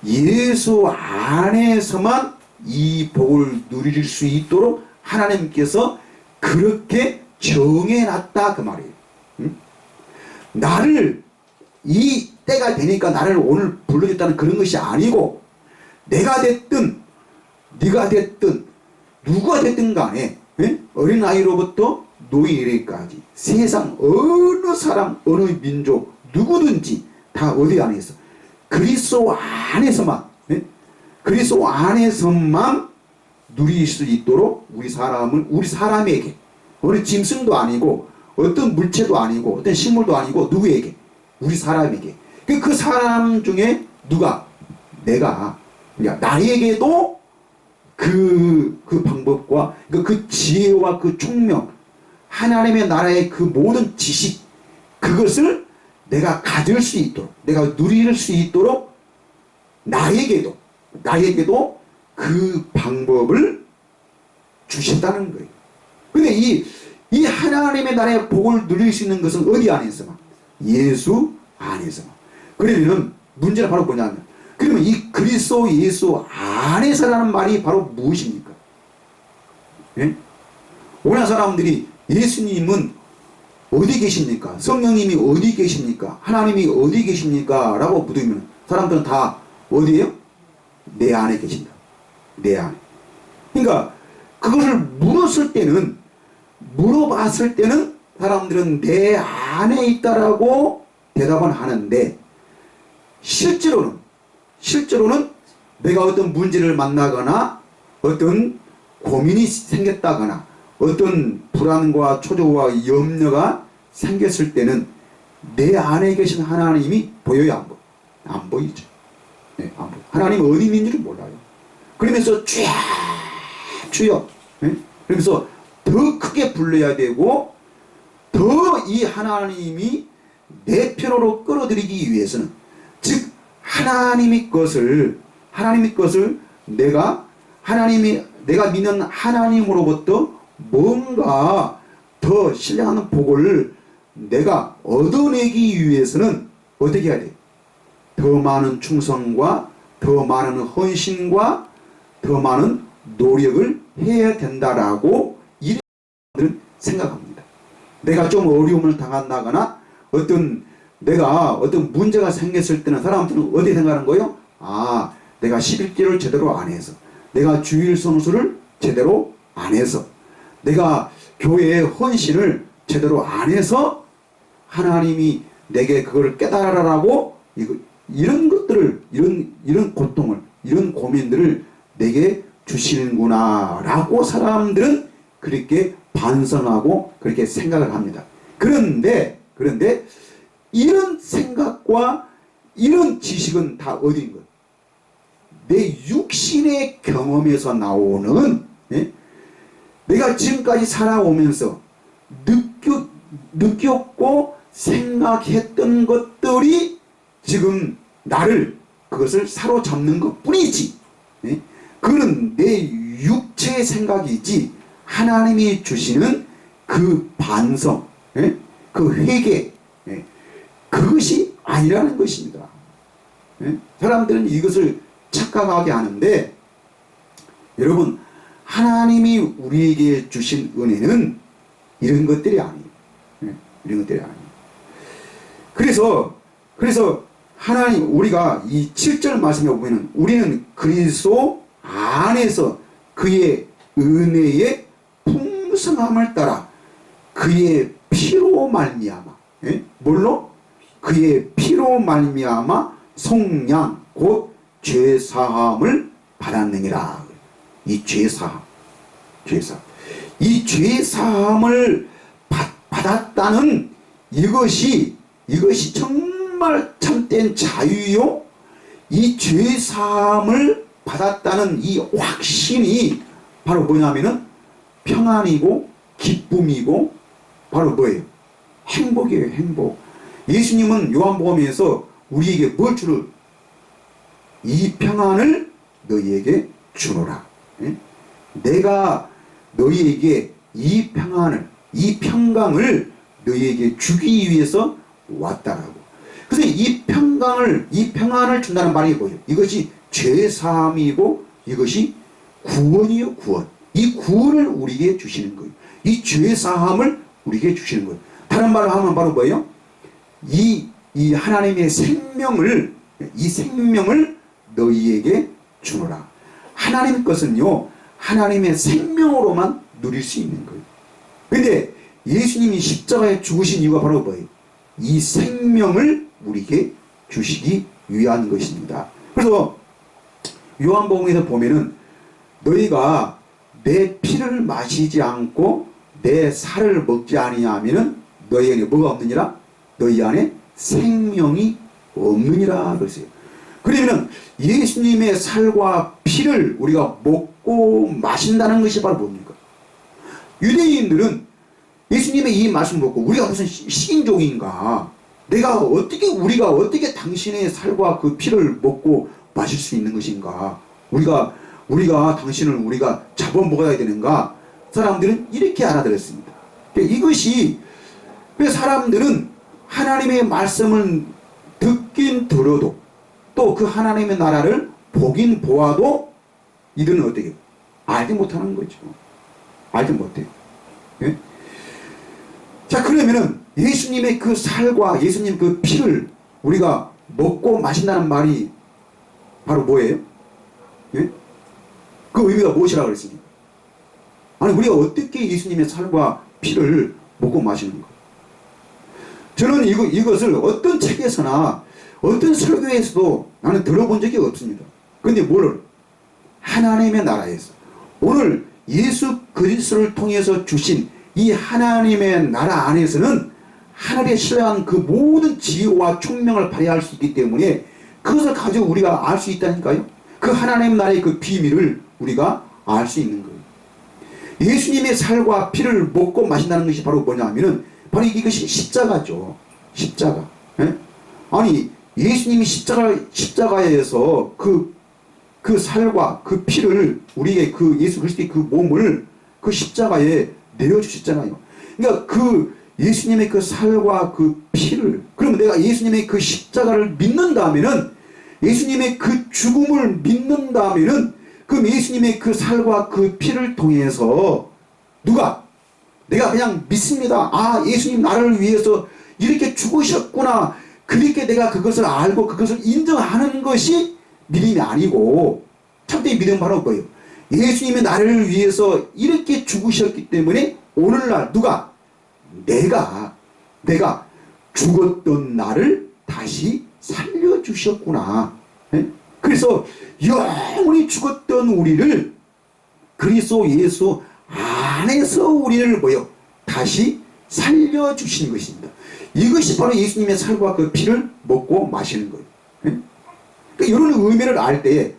예수 안에서만 이 복을 누릴 수 있도록 하나님께서 그렇게 정해놨다 그 말이에요. 나를 이 때가 되니까 나를 오늘 불러줬다는 그런 것이 아니고, 내가 됐든 네가 됐든 누가 됐든 간에 어린아이로부터 노인에게까지 세상 어느 사람 어느 민족 누구든지 다 어디 안에서? 그리스도 안에서만, 그리스도 안에서만 누릴 수 있도록 우리 사람에게, 어느 짐승도 아니고 어떤 물체도 아니고 어떤 식물도 아니고 누구에게? 우리 사람에게. 그 사람 중에 누가? 내가. 나에게도 그 방법과 그 지혜와 그 총명, 하나님의 나라의 그 모든 지식, 그것을 내가 가질 수 있도록, 내가 누릴 수 있도록 나에게도 그 방법을 주셨다는 거예요. 근데 이 하나님의 나라의 복을 누릴 수 있는 것은 어디 안에서만? 예수 안에서만. 그러면 문제는 바로 뭐냐면, 그러면 이 그리스도 예수 안에서라는 말이 바로 무엇입니까? 예? 오늘 사람들이 예수님은 어디 계십니까? 성령님이 어디 계십니까? 하나님이 어디 계십니까? 라고 묻으면 사람들은 다 어디에요? 내 안에 계신다. 내 안에. 그러니까 그것을 물어봤을 때는 사람들은 내 안에 있다라고 대답은 하는데, 실제로는 내가 어떤 문제를 만나거나 어떤 고민이 생겼다거나 어떤 불안과 초조와 염려가 생겼을 때는 내 안에 계신 하나님이 보여요? 안 보이죠. 네, 안 보여. 하나님 어디 있는지를 몰라요. 그러면서 주여 그러면서 더 크게 불러야 되고, 더 이 하나님이 내 편으로 끌어들이기 위해서는, 즉 하나님의 것을 내가 믿는 하나님으로부터 뭔가 더 신령한 복을 내가 얻어내기 위해서는 어떻게 해야 돼? 더 많은 충성과 더 많은 헌신과 더 많은 노력을 해야 된다라고 이들은 생각합니다. 내가 좀 어려움을 당한다거나 어떤 내가 어떤 문제가 생겼을 때는 사람들은 어디 생각하는 거예요? 아, 내가 11개를 제대로 안 해서, 내가 주일 성수를 제대로 안 해서, 내가 교회의 헌신을 제대로 안 해서 하나님이 내게 그걸 깨달으라고 이런 것들을, 이런 고통을, 이런 고민들을 내게 주시는구나 라고 사람들은 그렇게 반성하고 그렇게 생각을 합니다. 그런데 이런 생각과 이런 지식은 다 어디인 것? 내 육신의 경험에서 나오는, 내가 지금까지 살아오면서 느꼈고 생각했던 것들이 지금 나를 그것을 사로잡는 것 뿐이지, 그는 내 육체의 생각이지 하나님이 주시는 그 반성, 그 회개, 그것이 아니라는 것입니다. 사람들은 이것을 착각하게 하는데, 여러분, 하나님이 우리에게 주신 은혜는 이런 것들이 아니에요. 이런 것들이 아니에요. 그래서 하나님, 우리가 이 7절 말씀에 보면 우리는 그리스도 안에서 그의 은혜의 풍성함을 따라 그의 피로 말미암아, 뭘로? 그의 피로 말미암아 속량 곧 죄사함을 받았느니라. 이 죄사함, 이 죄사함을 받았다는 이것이 정말 참된 자유요. 이 죄사함을 받았다는 이 확신이 바로 뭐냐면은 평안이고 기쁨이고 바로 뭐예요? 행복이에요. 행복. 예수님은 요한복음에서 우리에게 뭘 주를? 이 평안을 너희에게 주노라. 내가 너희에게 이 평안을, 이 평강을 너희에게 주기 위해서 왔다라고. 그래서 이 평안을 준다는 말이 뭐예요? 이것이 죄사함이고 이것이 구원이요, 구원. 이 구원을 우리에게 주시는 거예요. 이 죄사함을 우리에게 주시는 거예요. 다른 말로 하면 바로 뭐예요? 이 하나님의 생명을, 이 생명을 너희에게 주노라. 하나님 것은요, 하나님의 생명으로만 누릴 수 있는 거예요. 근데 예수님이 십자가에 죽으신 이유가 바로 뭐예요? 이 생명을 우리에게 주시기 위한 것입니다. 그래서 요한복음에서 보면은 너희가 내 피를 마시지 않고 내 살을 먹지 아니하면은 너희 안에 뭐가 없느니라? 너희 안에 생명이 없느니라 그랬어요. 그러면은 예수님의 살과 피를 우리가 먹고 마신다는 것이 바로 뭡니까? 유대인들은 예수님의 이 말씀 먹고 우리가 무슨 식인종인가? 우리가 어떻게 당신의 살과 그 피를 먹고 마실 수 있는 것인가? 우리가 당신을 우리가 잡아먹어야 되는가? 사람들은 이렇게 알아들었습니다. 이것이, 그래서 사람들은 하나님의 말씀을 듣긴 들어도 또 그 하나님의 나라를 보긴 보아도 이들은 어떻게 해요? 알지 못하는 거죠. 알지 못해요. 예? 자, 그러면은 예수님의 그 살과 예수님 그 피를 우리가 먹고 마신다는 말이 바로 뭐예요? 예? 그 의미가 무엇이라고 그랬습니까? 아니, 우리가 어떻게 예수님의 살과 피를 먹고 마시는가? 저는 이것을 어떤 책에서나 어떤 설교에서도 나는 들어본 적이 없습니다. 근데 하나님의 나라에서 오늘 예수 그리스도를 통해서 주신 이 하나님의 나라 안에서는 하늘에 신뢰한 그 모든 지혜와 총명을 발휘할 수 있기 때문에 그것을 가지고 우리가 알 수 있다니까요. 그 하나님 나라의 그 비밀을 우리가 알 수 있는 거예요. 예수님의 살과 피를 먹고 마신다는 것이 바로 뭐냐면은 바로 이것이 십자가죠. 십자가. 예? 아니, 예수님이 십자가에서 그 살과 그 피를 우리의 그 예수 그리스도의 그 몸을 그 십자가에 내어주셨잖아요. 그러니까 그 예수님의 그 살과 그 피를, 그러면 내가 예수님의 그 십자가를 믿는다면은, 예수님의 그 죽음을 믿는다면은, 그럼 예수님의 그 살과 그 피를 통해서 내가 그냥 믿습니다. 아, 예수님 나를 위해서 이렇게 죽으셨구나. 그렇게 내가 그것을 알고 그것을 인정하는 것이 믿음이 아니고, 참된 믿음은 바로 뭐예요? 예수님이 나를 위해서 이렇게 죽으셨기 때문에 오늘날 누가? 내가 죽었던 나를 다시 살려주셨구나. 예? 그래서 영원히 죽었던 우리를 그리스도 예수 안에서 우리를 뭐요? 다시 살려주신 것입니다. 이것이 바로 예수님의 살과 그 피를 먹고 마시는 거예요. 예? 그러니까 이런 의미를 알 때에,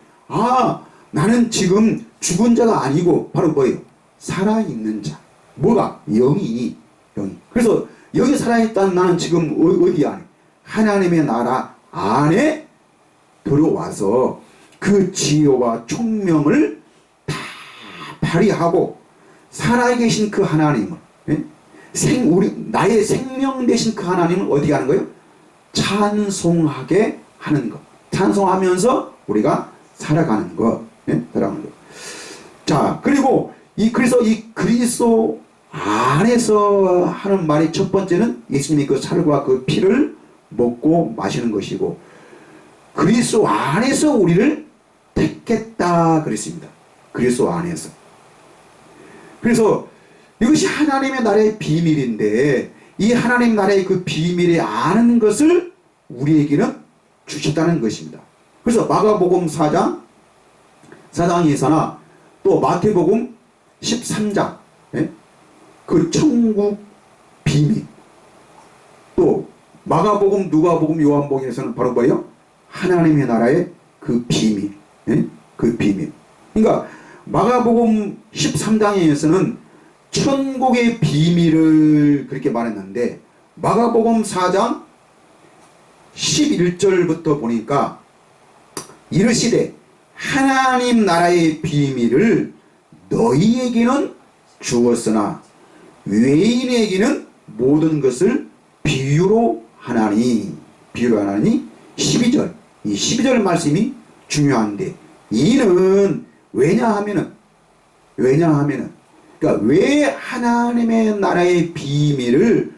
나는 지금 죽은 자가 아니고 바로 뭐예요? 살아있는 자. 뭐가? 영이. 그래서 영이 살아있다는 나는 지금 어디 안에? 하나님의 나라 안에 들어와서 그 지혜와 총명을 다 발휘하고 살아계신 그 하나님을, 예? 나의 생명 되신 그 하나님을 어떻게 하는 거예요? 찬송하게 하는 것. 찬송하면서 우리가 살아가는 것. 예? 살아가는 것. 자, 그리고 그래서 이 그리스도 안에서 하는 말이 첫 번째는 예수님이 그 살과 그 피를 먹고 마시는 것이고, 그리스도 안에서 우리를 택했다 그랬습니다. 그리스도 안에서. 그래서 이것이 하나님의 나라의 비밀인데, 이 하나님 나라의 그 비밀에 아는 것을 우리에게는 주셨다는 것입니다. 그래서 마가복음 4장에서나 또 마태복음 13장, 예? 그 천국 비밀, 또 마가복음, 누가복음, 요한복음에서는 바로 뭐예요? 하나님의 나라의 그 비밀, 예? 그 비밀. 그러니까 마가복음 13장에서는 천국의 비밀을 그렇게 말했는데, 마가복음 4장 11절부터 보니까 이르시되 하나님 나라의 비밀을 너희에게는 주었으나 외인에게는 모든 것을 비유로 하나니. 12절. 이 12절 말씀이 중요한데, 이는 왜냐하면은 그러니까 왜 하나님의 나라의 비밀을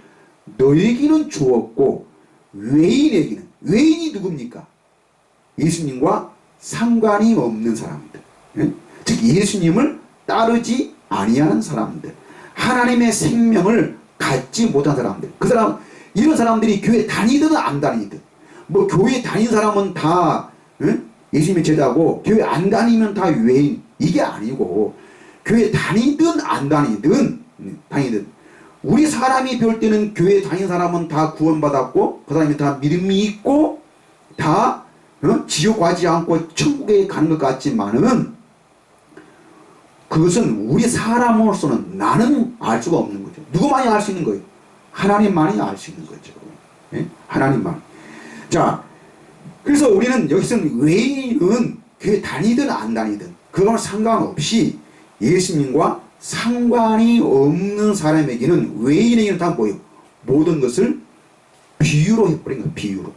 너에게는 주었고 외인이 누굽니까? 예수님과 상관이 없는 사람들, 예? 즉 예수님을 따르지 아니하는 사람들, 하나님의 생명을 갖지 못한 사람들, 이런 사람들이 교회 다니든 안 다니든, 뭐 교회 다니는 사람은 다, 예? 예수님의 제자고 교회 안 다니면 다 외인, 이게 아니고, 교회 다니든 안 다니든 우리 사람이 볼 때는 교회 다니는 사람은 다 구원받았고 그 사람이 다 믿음이 있고 다 지옥 가지 않고 천국에 가는 것 같지만은, 그것은 우리 사람으로서는 나는 알 수가 없는 거죠. 누구만이 알 수 있는 거예요? 하나님만이 알 수 있는 거죠. 예? 하나님만. 자, 그래서 우리는 여기서는 외인은 교회 다니든 안 다니든 그건 상관없이 예수님과 상관이 없는 사람에게는, 외인에게는 다 뭐예요? 모든 것을 비유로 해버린 거예요.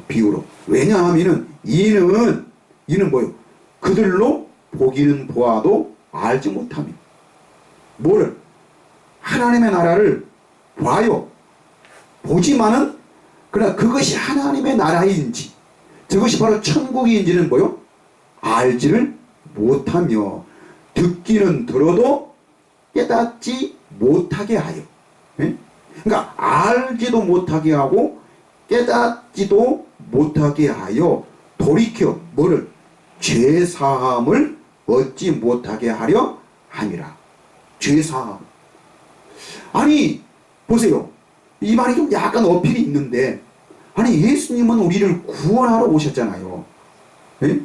비유로. 왜냐하면은 이는 뭐예요? 그들로 보기는 보아도 알지 못하며. 뭐를? 하나님의 나라를 봐요. 보지만은, 그러나 그것이 하나님의 나라인지, 저것이 바로 천국인지는 뭐요? 알지를 못하며, 듣기는 들어도 깨닫지 못하게 하여. 예? 그러니까 알지도 못하게 하고 깨닫지도 못하게 하여 돌이켜 뭐를? 죄사함을 얻지 못하게 하려 함이라. 죄사함. 아니 보세요. 이 말이 좀 약간 어필이 있는데, 아니 예수님은 우리를 구원하러 오셨잖아요. 예?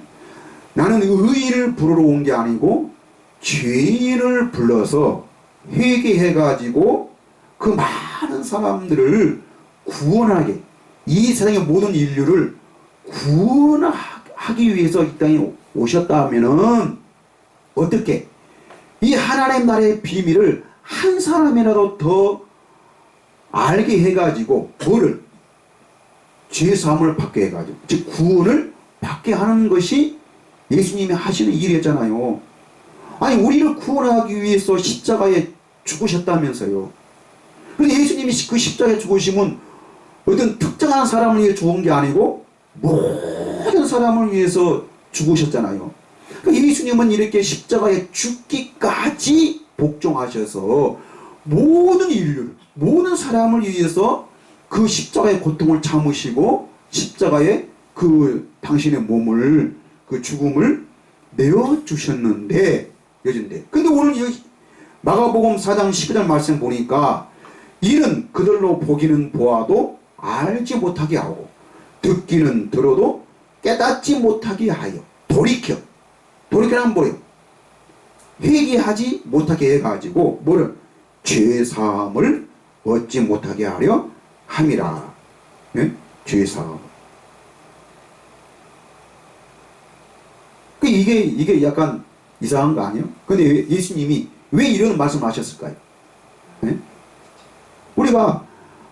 나는 의인을 부르러 온 게 아니고 죄인을 불러서 회개해가지고 그 많은 사람들을 구원하게, 이 세상의 모든 인류를 구원하기 위해서 이 땅에 오셨다면은 어떻게 이 하나님 나라의 비밀을 한 사람이라도 더 알게 해가지고 뭐를? 죄사함을 받게 해가지고, 즉 구원을 받게 하는 것이 예수님이 하시는 일이었잖아요. 아니 우리를 구원하기 위해서 십자가에 죽으셨다면서요. 근데 예수님이 그 십자가에 죽으시면 어떤 특정한 사람을 위해 죽은 게 아니고 모든 사람을 위해서 죽으셨잖아요. 그러니까 예수님은 이렇게 십자가에 죽기까지 복종하셔서 모든 인류를, 모든 사람을 위해서 그 십자가의 고통을 참으시고 십자가에 그 당신의 몸을, 그 죽음을 내어주셨는데, 여전데. 근데 오늘 여기 마가복음 4장 19절 말씀 보니까 이는 그들로 보기는 보아도 알지 못하게 하고 듣기는 들어도 깨닫지 못하게 하여 돌이켜는 뭐예요? 회개하지 못하게 해가지고 뭐를? 죄사함을 얻지 못하게 하려 함이라. 예? 죄사함. 이게 약간 이상한 거 아니에요? 근데 예수님이 왜 이런 말씀하셨을까요? 예? 우리가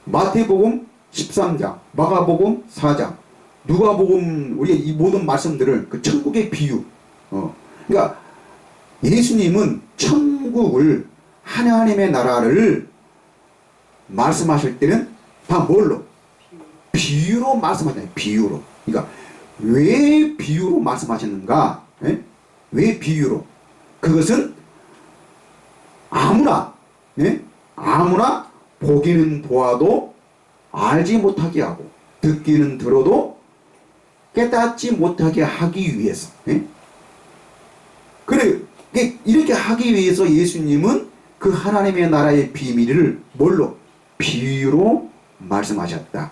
마태복음 13장, 마가복음 4장, 누가복음, 우리가 이 모든 말씀들을 그 천국의 비유, 그러니까 예수님은 천국을, 하나님의 나라를 말씀하실 때는 다 뭘로? 비유로 말씀하잖아요. 비유로. 그러니까 왜 비유로 말씀하셨는가? 예? 왜 비유로? 그것은 아무나, 예? 아무나 보기는 보아도 알지 못하게 하고 듣기는 들어도 깨닫지 못하게 하기 위해서. 예? 그래, 이렇게 하기 위해서 예수님은 그 하나님의 나라의 비밀을 뭘로? 비유로 말씀하셨다.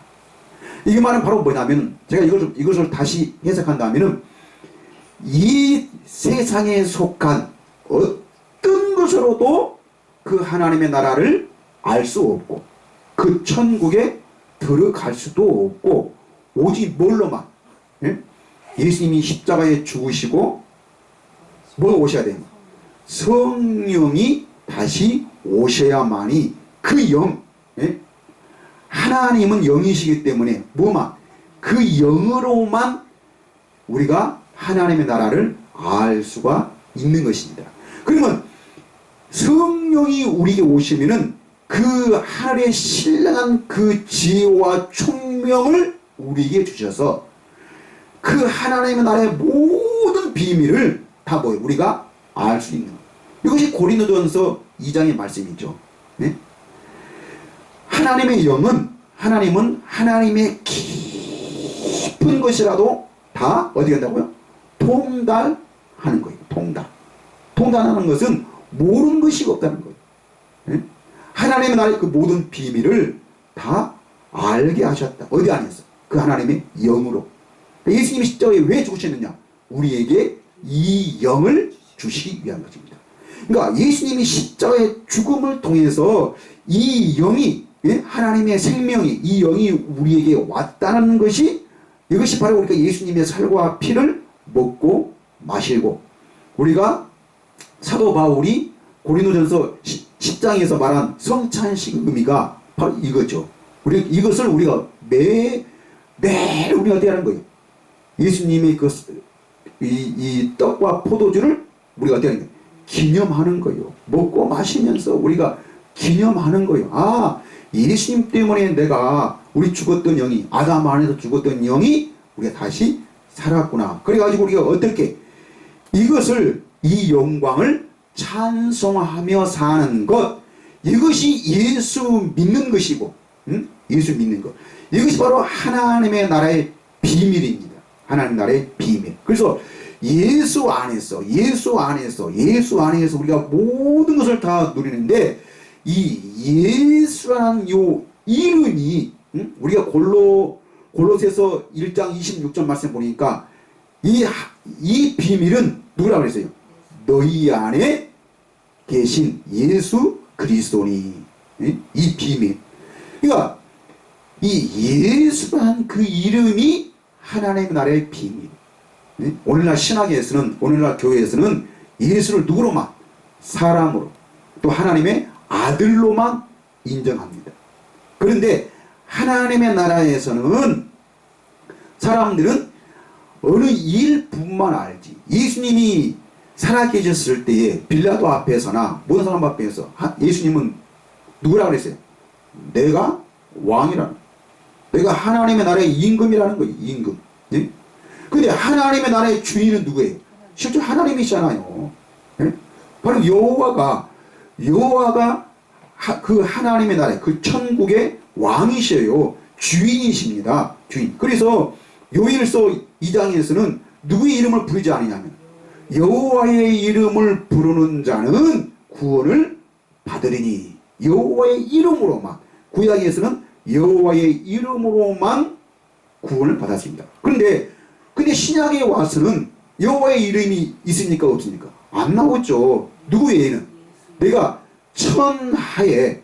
이 말은 바로 뭐냐면, 제가 이것을 다시 해석한다면은, 이 세상에 속한 어떤 것으로도 그 하나님의 나라를 알 수 없고, 그 천국에 들어갈 수도 없고, 오직 뭘로만? 예? 예수님이 십자가에 죽으시고, 뭐 오셔야 돼요? 성령이 다시 오셔야만이 그 영, 예? 하나님은 영이시기 때문에 뭐만? 그 영으로만 우리가 하나님의 나라를 알 수가 있는 것입니다. 그러면 성령이 우리에게 오시면은 그 하늘의 신령한 그 지혜와 총명을 우리에게 주셔서 그 하나님의 나라의 모든 비밀을 다 뭐예요? 우리가 알 수 있는 거예요. 이것이 고린도전서 2장의 말씀이죠. 네? 하나님의 영은, 하나님은 하나님의 깊은 것이라도 다 어디 간다고요? 통달하는 거예요. 통달하는 것은 모르는 것이 없다는 거예요. 네? 하나님의 나라의 그 모든 비밀을 다 알게 하셨다. 어디 안에서? 그 하나님의 영으로. 예수님이 십자가에 왜 죽으셨느냐? 우리에게 이 영을 주시기 위한 것입니다. 그러니까 예수님이 십자가의 죽음을 통해서 이 영이, 예? 하나님의 생명이, 이 영이 우리에게 왔다는 것이, 이것이 바로 우리가 예수님의 살과 피를 먹고 마시고, 우리가 사도 바울이 고린도전서 10장에서 말한 성찬식 의미가 바로 이거죠. 이것을 우리가 매일 우리가 어떻게 하는 거예요? 예수님의 이 떡과 포도주를 우리가 어떻게 하는 거예요? 기념하는 거예요. 먹고 마시면서 우리가 기념하는 거예요. 아, 예수님 때문에 내가, 우리 죽었던 영이, 아담 안에서 죽었던 영이 우리가 다시 살았구나. 그래가지고 우리가 어떻게 이것을, 이 영광을 찬송하며 사는 것, 이것이 예수 믿는 것이고, 예수 믿는 것, 이것이 바로 하나님의 나라의 비밀입니다. 하나님 나라의 비밀. 그래서 예수 안에서 우리가 모든 것을 다 누리는데, 이 예수라는 요 이름이, 우리가 골로새서 1장 26절 말씀 보니까 이 비밀은 누구라고 그랬어요? 너희 안에 계신 예수 그리스도니. 이 비밀. 그러니까 이 예수라는 그 이름이 하나님의 나라의 비밀. 오늘날 신학에서는, 오늘날 교회에서는 예수를 누구로만? 사람으로, 또 하나님의 아들로만 인정합니다. 그런데 하나님의 나라에서는 사람들은 어느 일뿐만 알지, 예수님이 살아계셨을 때에 빌라도 앞에서나 모든 사람 앞에서 예수님은 누구라고 그랬어요? 내가 왕이라는. 내가 하나님의 나라의 임금이라는 거예요. 임금. 예? 근데 하나님의 나라의 주인은 누구예요? 실제 하나님이시잖아요. 예? 바로 여호와가 그 하나님의 나라, 그 천국의 왕이셔요. 주인이십니다. 주인. 그래서 요일서 2장에서는 누구의 이름을 부르지 않느냐면 여호와의 이름을 부르는 자는 구원을 받으리니. 여호와의 이름으로만. 구약에서는 여호와의 이름으로만 구원을 받았습니다. 근데 신약에 와서는 여호와의 이름이 있습니까 없습니까? 안 나오죠. 누구 외에는? 내가 천하에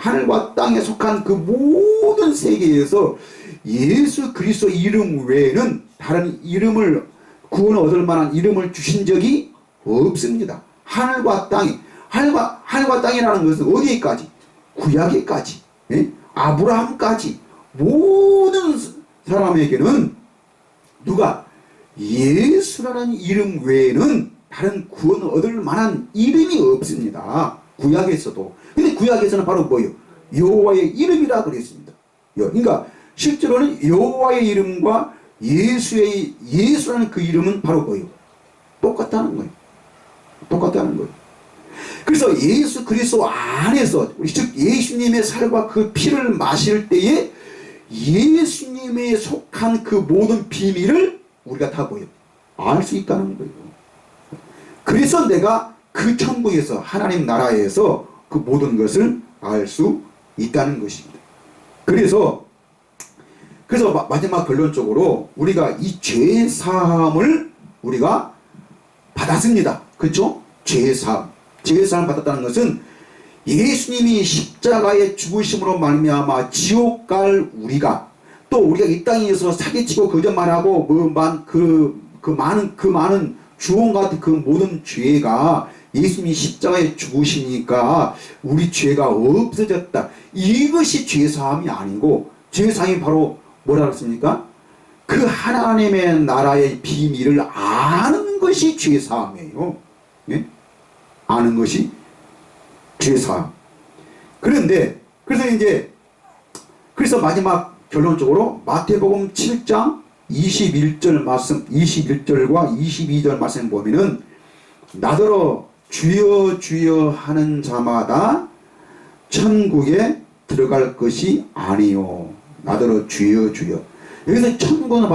하늘과 땅에 속한 그 모든 세계에서 예수 그리스도 이름 외에는 다른 이름을 구원을 얻을 만한 이름을 주신 적이 없습니다. 하늘과 땅이라는 것은 어디에까지? 구약에까지, 예? 아브라함까지 모든 사람에게는 누가 예수라는 이름 외에는 다른 구원을 얻을 만한 이름이 없습니다. 구약에서도. 근데 구약에서는 바로 뭐예요? 여호와의 이름이라 그랬습니다. 그러니까 실제로는 여호와의 이름과 예수라는 그 이름은 바로 뭐예요? 똑같다는 거예요. 똑같다는 거예요. 그래서 예수 그리스도 안에서, 즉 예수님의 살과 그 피를 마실 때에 예수님에 속한 그 모든 비밀을 우리가 다 뭐예요? 알 수 있다는 거예요. 그래서 내가 그 천국에서, 하나님 나라에서 그 모든 것을 알 수 있다는 것입니다. 그래서 마지막 결론적으로 우리가 이 죄 사함을 우리가 받았습니다. 그렇죠? 죄 사함 받았다는 것은 예수님이 십자가의 죽으심으로 말미암아 지옥 갈 우리가, 또 우리가 이 땅에서 사기치고 거짓말하고 그 많은 주홍 같은 그 모든 죄가 예수님이 십자가에 죽으시니까 우리 죄가 없어졌다. 이것이 죄사함이 아니고, 죄사함이 바로 뭐라 그랬습니까? 그 하나님의 나라의 비밀을 아는 것이 죄사함이에요. 예? 아는 것이 죄사함. 그래서 마지막 결론적으로 마태복음 7장 21절과 22절 말씀 보면은 나더러 주여 주여 하는 자마다 천국에 들어갈 것이 아니요. 나더러 주여 주여. 여기서 천국은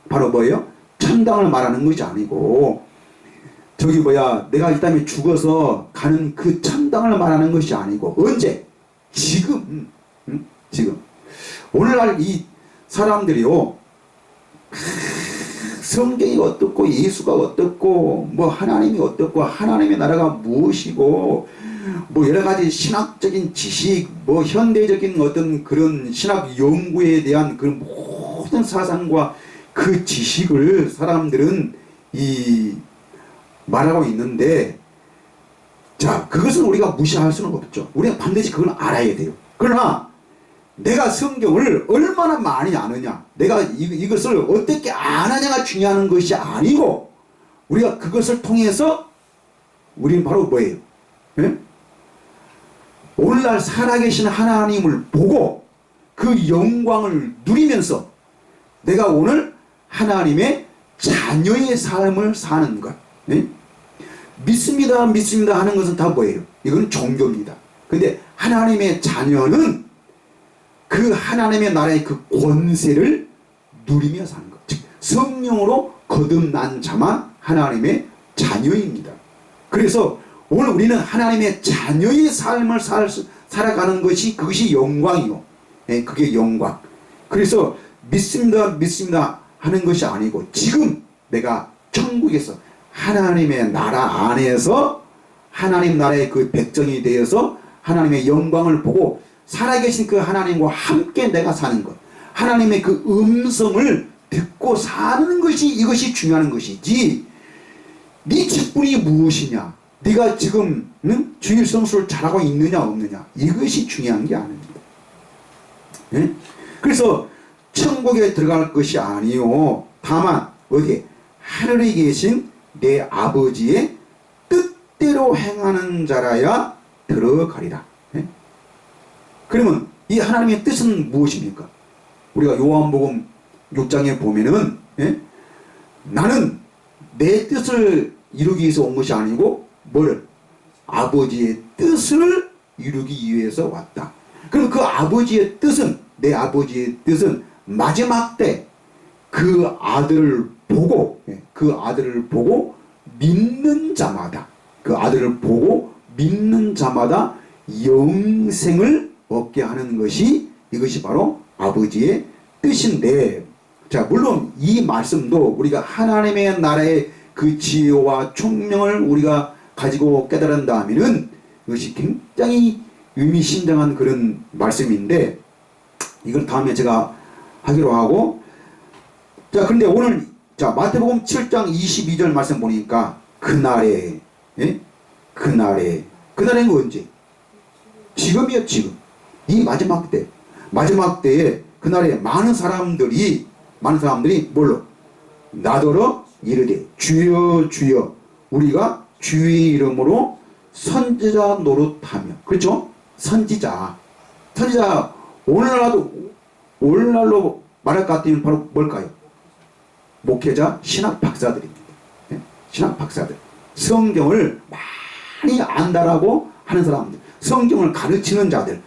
바로 뭐예요? 천당을 말하는 것이 아니고, 내가 이 땅에 죽어서 가는 그 천당을 말하는 것이 아니고, 언제? 지금. 오늘날 이 사람들이요, 성경이 어떻고 예수가 어떻고 뭐 하나님이 어떻고 하나님의 나라가 무엇이고 뭐 여러가지 신학적인 지식, 뭐 현대적인 어떤 그런 신학 연구에 대한 그 모든 사상과 그 지식을 사람들은 말하고 있는데, 자, 그것은 우리가 무시할 수는 없죠. 우리가 반드시 그걸 알아야 돼요. 그러나 내가 성경을 얼마나 많이 아느냐, 내가 이것을 어떻게 아느냐가 중요한 것이 아니고, 우리가 그것을 통해서 우리는 바로 뭐예요? 예? 오늘날 살아계신 하나님을 보고 그 영광을 누리면서 내가 오늘 하나님의 자녀의 삶을 사는 것. 예? 믿습니다 하는 것은 다 뭐예요? 이건 종교입니다. 근데 하나님의 자녀는 그 하나님의 나라의 그 권세를 누리며 사는 것. 즉 성령으로 거듭난 자만 하나님의 자녀입니다. 그래서 오늘 우리는 하나님의 자녀의 삶을 살아가는 것이, 그것이 영광이요. 예, 그게 영광. 그래서 믿습니다 하는 것이 아니고, 지금 내가 천국에서 하나님의 나라 안에서 하나님 나라의 그 백성이 되어서 하나님의 영광을 보고 살아계신 그 하나님과 함께 내가 사는 것, 하나님의 그 음성을 듣고 사는 것이, 이것이 중요한 것이지, 네 직분이 무엇이냐, 네가 지금 주일 성수를 잘하고 있느냐 없느냐, 이것이 중요한 게 아닙니다. 예? 그래서 천국에 들어갈 것이 아니요, 다만 어디에? 하늘에 계신 내 아버지의 뜻대로 행하는 자라야 들어가리라. 예? 그러면 이 하나님의 뜻은 무엇입니까? 우리가 요한복음 6장에 보면은 예? 나는 내 뜻을 이루기 위해서 온 것이 아니고 뭐를? 아버지의 뜻을 이루기 위해서 왔다. 그럼 그 아버지의 뜻은, 내 아버지의 뜻은 마지막 때 그 아들을 보고, 그 아들을 보고 믿는 자마다, 그 아들을 보고 믿는 자마다 영생을 얻게 하는 것이, 이것이 바로 아버지의 뜻인데, 자, 물론 이 말씀도 우리가 하나님의 나라의 그 지혜와 총명을 우리가 가지고 깨달은다면은 이것이 굉장히 의미심장한 그런 말씀인데, 이걸 다음에 제가 하기로 하고, 자, 근데 오늘, 자, 마태복음 7장 22절 말씀 보니까, 그날에, 예? 그날에는 언제? 지금이요, 지금. 이 마지막 때. 마지막 때에, 그날에 많은 사람들이 뭘로? 나더러 이르되, 주여, 주여, 우리가 주의 이름으로 선지자 노릇하며. 그렇죠? 선지자, 오늘날로 말할 것 같으면 바로 뭘까요? 목회자, 신학 박사들입니다. 네? 신학 박사들. 성경을 많이 안다라고 하는 사람들. 성경을 가르치는 자들.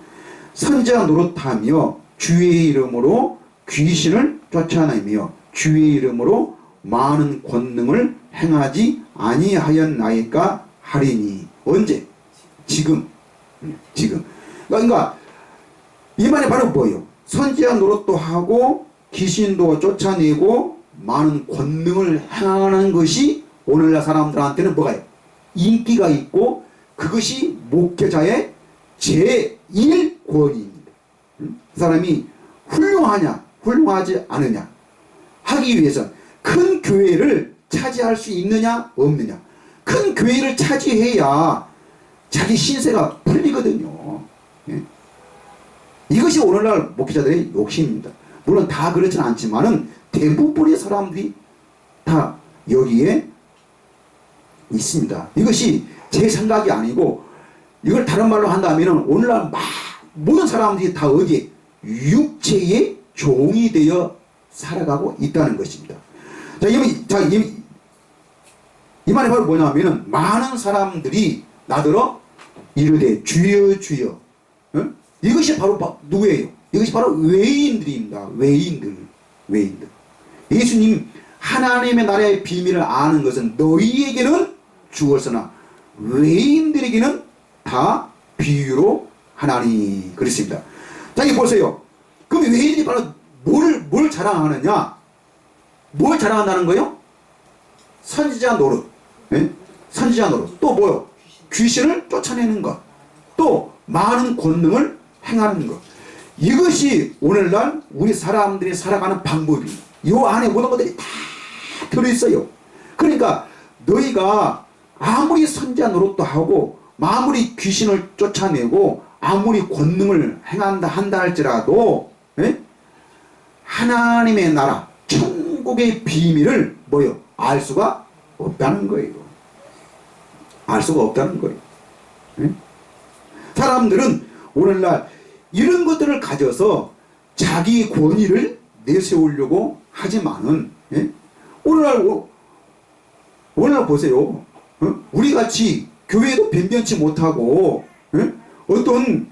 선지자 노릇하며 주의 이름으로 귀신을 쫓아내며 주의 이름으로 많은 권능을 행하지 아니하였나이까 하리니. 언제? 지금. 그러니까 이 말이 바로 뭐예요? 선지자 노릇도 하고 귀신도 쫓아내고 많은 권능을 행하는 것이 오늘날 사람들한테는 뭐가요? 인기가 있고 그것이 목회자의 제1권위입니다. 그 사람이 훌륭하냐 훌륭하지 않으냐 하기 위해서 큰 교회를 차지할 수 있느냐 없느냐. 큰 교회를 차지해야 자기 신세가 풀리거든요. 예? 이것이 오늘날 목회자들의 욕심입니다. 물론 다 그렇지는 않지만은 대부분의 사람들이 다 여기에 있습니다. 이것이 제 생각이 아니고, 이걸 다른 말로 한다면 오늘날 모든 사람들이 다 어디에? 육체의 종이 되어 살아가고 있다는 것입니다. 자, 이 말이 바로 뭐냐면 많은 사람들이 나더러 이르되 주여 주여. 어? 이것이 바로 누구예요? 이것이 바로 외인들입니다. 외인들. 예수님 하나님의 나라의 비밀을 아는 것은 너희에게는 주었으나 외인들에게는 다 비유로 하나니. 그렇습니다. 자, 이거 보세요. 그럼 외인들이 바로 뭘 자랑하느냐? 뭘 자랑한다는 거예요? 선지자 노릇. 네? 선지자 노릇. 또 뭐요? 귀신을 쫓아내는 것. 또 많은 권능을 행하는 것. 이것이 오늘날 우리 사람들이 살아가는 방법입니다. 이 안에 모든 것들이 다 들어있어요. 그러니까 너희가 아무리 선지자 노릇도 하고 아무리 귀신을 쫓아내고 아무리 권능을 한다 할지라도 하나님의 나라 천국의 비밀을 뭐요? 알 수가 없다는 거예요. 알 수가 없다는 거예요. 사람들은 오늘날 이런 것들을 가져서 자기 권위를 내세우려고 하지만은 오늘날 보세요. 우리같이 교회도 변변치 못하고 어떤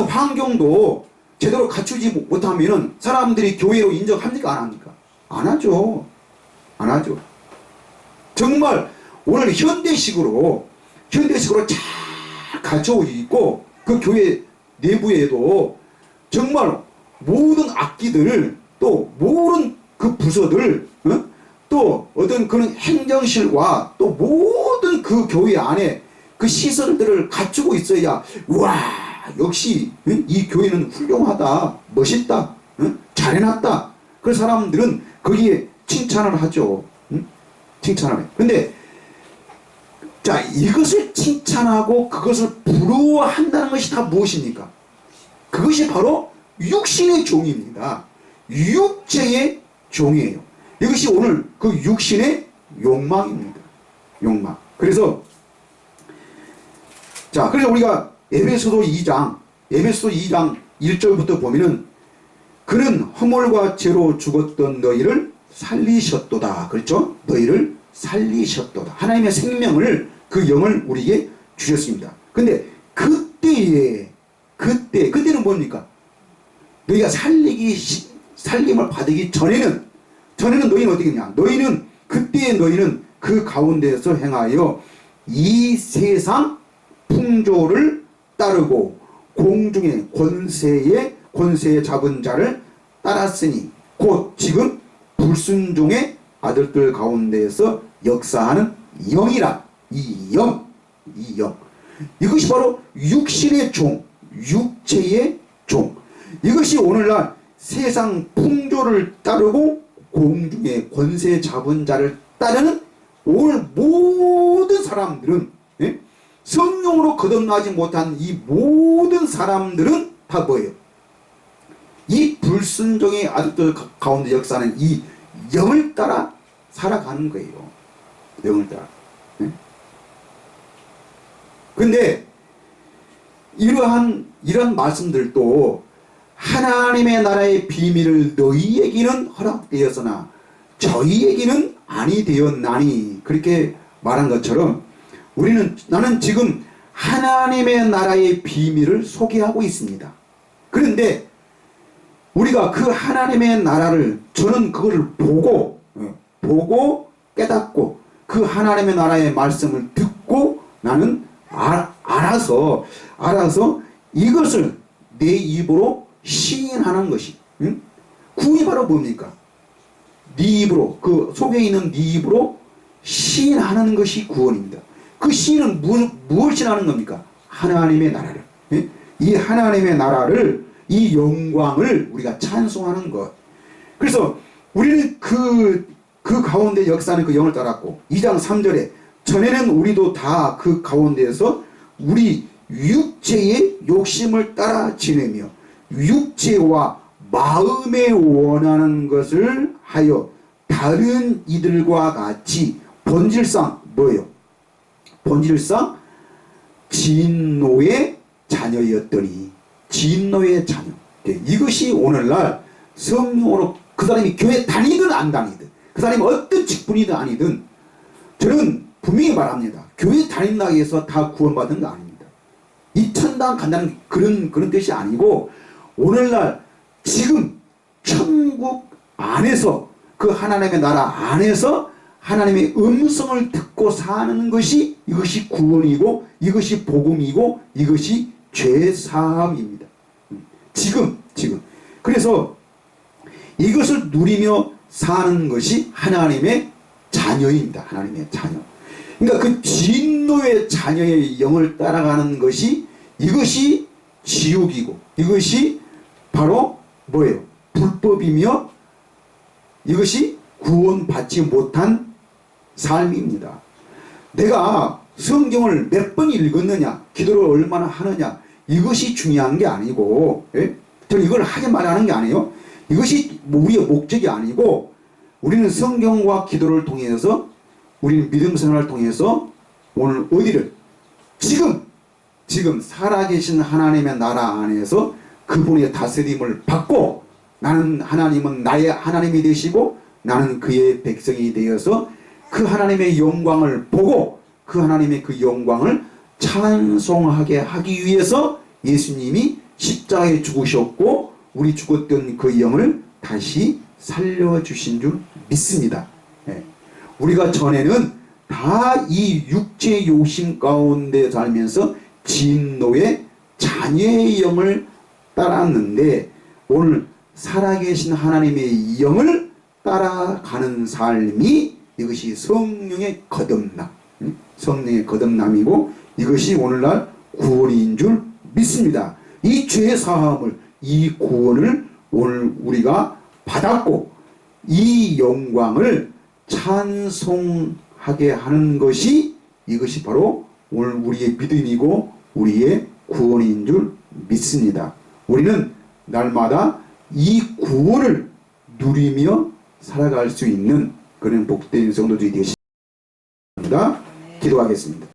환경도 제대로 갖추지 못하면은 사람들이 교회로 인정합니까? 안 합니까? 안 하죠. 정말 오늘 현대식으로 잘 갖춰져 있고 그 교회 내부에도 정말 모든 악기들 또 모든 그 부서들 또 어떤 그런 행정실과 또 모든 그 교회 안에 그 시설들을 갖추고 있어야 와 역시 이 교회는 훌륭하다 멋있다 잘해놨다. 그 사람들은 거기에 칭찬을 하죠. 칭찬을 해. 근데 자 이것을 칭찬하고 그것을 부러워한다는 것이 다 무엇입니까? 그것이 바로 육신의 종입니다. 육체의 종이에요. 이것이 오늘 그 육신의 욕망입니다. 욕망. 그래서 우리가 에베소서 2장 1절부터 보면은 그는 허물과 죄로 죽었던 너희를 살리셨도다. 그렇죠? 너희를 살리셨도다. 하나님의 생명을, 그 영을 우리에게 주셨습니다. 근데 그때는 뭡니까? 너희가 살림을 받기 전에는 너희는 어떻게 했냐? 너희는 그 가운데서 행하여 이 세상 풍조를 따르고 공중의 권세에 잡은 자를 따랐으니 곧 지금 불순종의 아들들 가운데에서 역사하는 영이라. 이 영. 이것이 바로 육신의 종, 육체의 종. 이것이 오늘날 세상 풍조를 따르고 공중의 권세 잡은 자를 따르는 오늘 모든 사람들은, 예? 성령으로 거듭나지 못한 이 모든 사람들은 다 뭐예요? 이 불순종의 아들들 가운데 역사하는 이 영을 따라 살아가는 거예요. 영을 따라. 근데 이런 말씀들도 하나님의 나라의 비밀을 너희에게는 허락되었으나 저희에게는 아니 되었나니, 그렇게 말한 것처럼 나는 지금 하나님의 나라의 비밀을 소개하고 있습니다. 그런데 우리가 그 하나님의 나라를, 저는 그거를 보고 깨닫고 그 하나님의 나라의 말씀을 듣고 나는 알아서 이것을 내 입으로 시인하는 것이, 구원이 바로 뭡니까? 네 입으로, 그 속에 있는 네 입으로 시인하는 것이 구원입니다. 그 시인은 무엇을 하는 겁니까? 하나님의 나라를, 이 하나님의 나라를, 이 영광을 우리가 찬송하는 것. 그래서 우리는 그 가운데 역사하는 그 영을 따랐고, 2장 3절에 전에는 우리도 다 그 가운데에서 우리 육체의 욕심을 따라 지내며 육체와 마음에 원하는 것을 하여 다른 이들과 같이 본질상 뭐예요? 본질상 진노의 자녀였더니, 진노의 자녀. 이것이 오늘날 성령으로, 그 사람이 교회 다니든 안 다니든, 그 사람이 어떤 직분이든 아니든, 저는 분명히 말합니다. 교회 다닌다고 해서 다 구원받은 거 아닙니다. 이 천당 간다는 그런 뜻이 아니고, 오늘날 지금 천국 안에서, 그 하나님의 나라 안에서 하나님의 음성을 듣고 사는 것이, 이것이 구원이고, 이것이 복음이고, 이것이 죄사함입니다. 지금. 그래서 이것을 누리며 사는 것이 하나님의 자녀입니다. 하나님의 자녀. 그러니까 그 진노의 자녀의 영을 따라가는 것이, 이것이 지옥이고, 이것이 바로 뭐예요? 불법이며, 이것이 구원받지 못한 삶입니다. 내가 성경을 몇 번 읽었느냐, 기도를 얼마나 하느냐, 이것이 중요한 게 아니고, 저는 이걸 하게 말하는 게 아니에요. 이것이 우리의 목적이 아니고, 우리는 성경과 기도를 통해서, 우리는 믿음 생활을 통해서 오늘 어디를, 지금 살아계신 하나님의 나라 안에서 그분의 다스림을 받고, 나는, 하나님은 나의 하나님이 되시고 나는 그의 백성이 되어서 그 하나님의 영광을 보고 그 하나님의 그 영광을 찬송하게 하기 위해서 예수님이 십자가에 죽으셨고, 우리 죽었던 그 영을 다시 살려주신 줄 믿습니다. 우리가 전에는 다 이 육체 욕심 가운데 살면서 진노의 자녀의 영을 따랐는데, 오늘 살아계신 하나님의 영을 따라가는 삶이, 이것이 성령의 거듭남, 성령의 거듭남이고, 이것이 오늘날 구원인 줄 믿습니다. 이 죄 사함을, 이 구원을 오늘 우리가 받았고, 이 영광을 찬송하게 하는 것이, 이것이 바로 오늘 우리의 믿음이고 우리의 구원인 줄 믿습니다. 우리는 날마다 이 구원을 누리며 살아갈 수 있는 그런 복된 성도들이 되시기 바랍니다. 기도하겠습니다.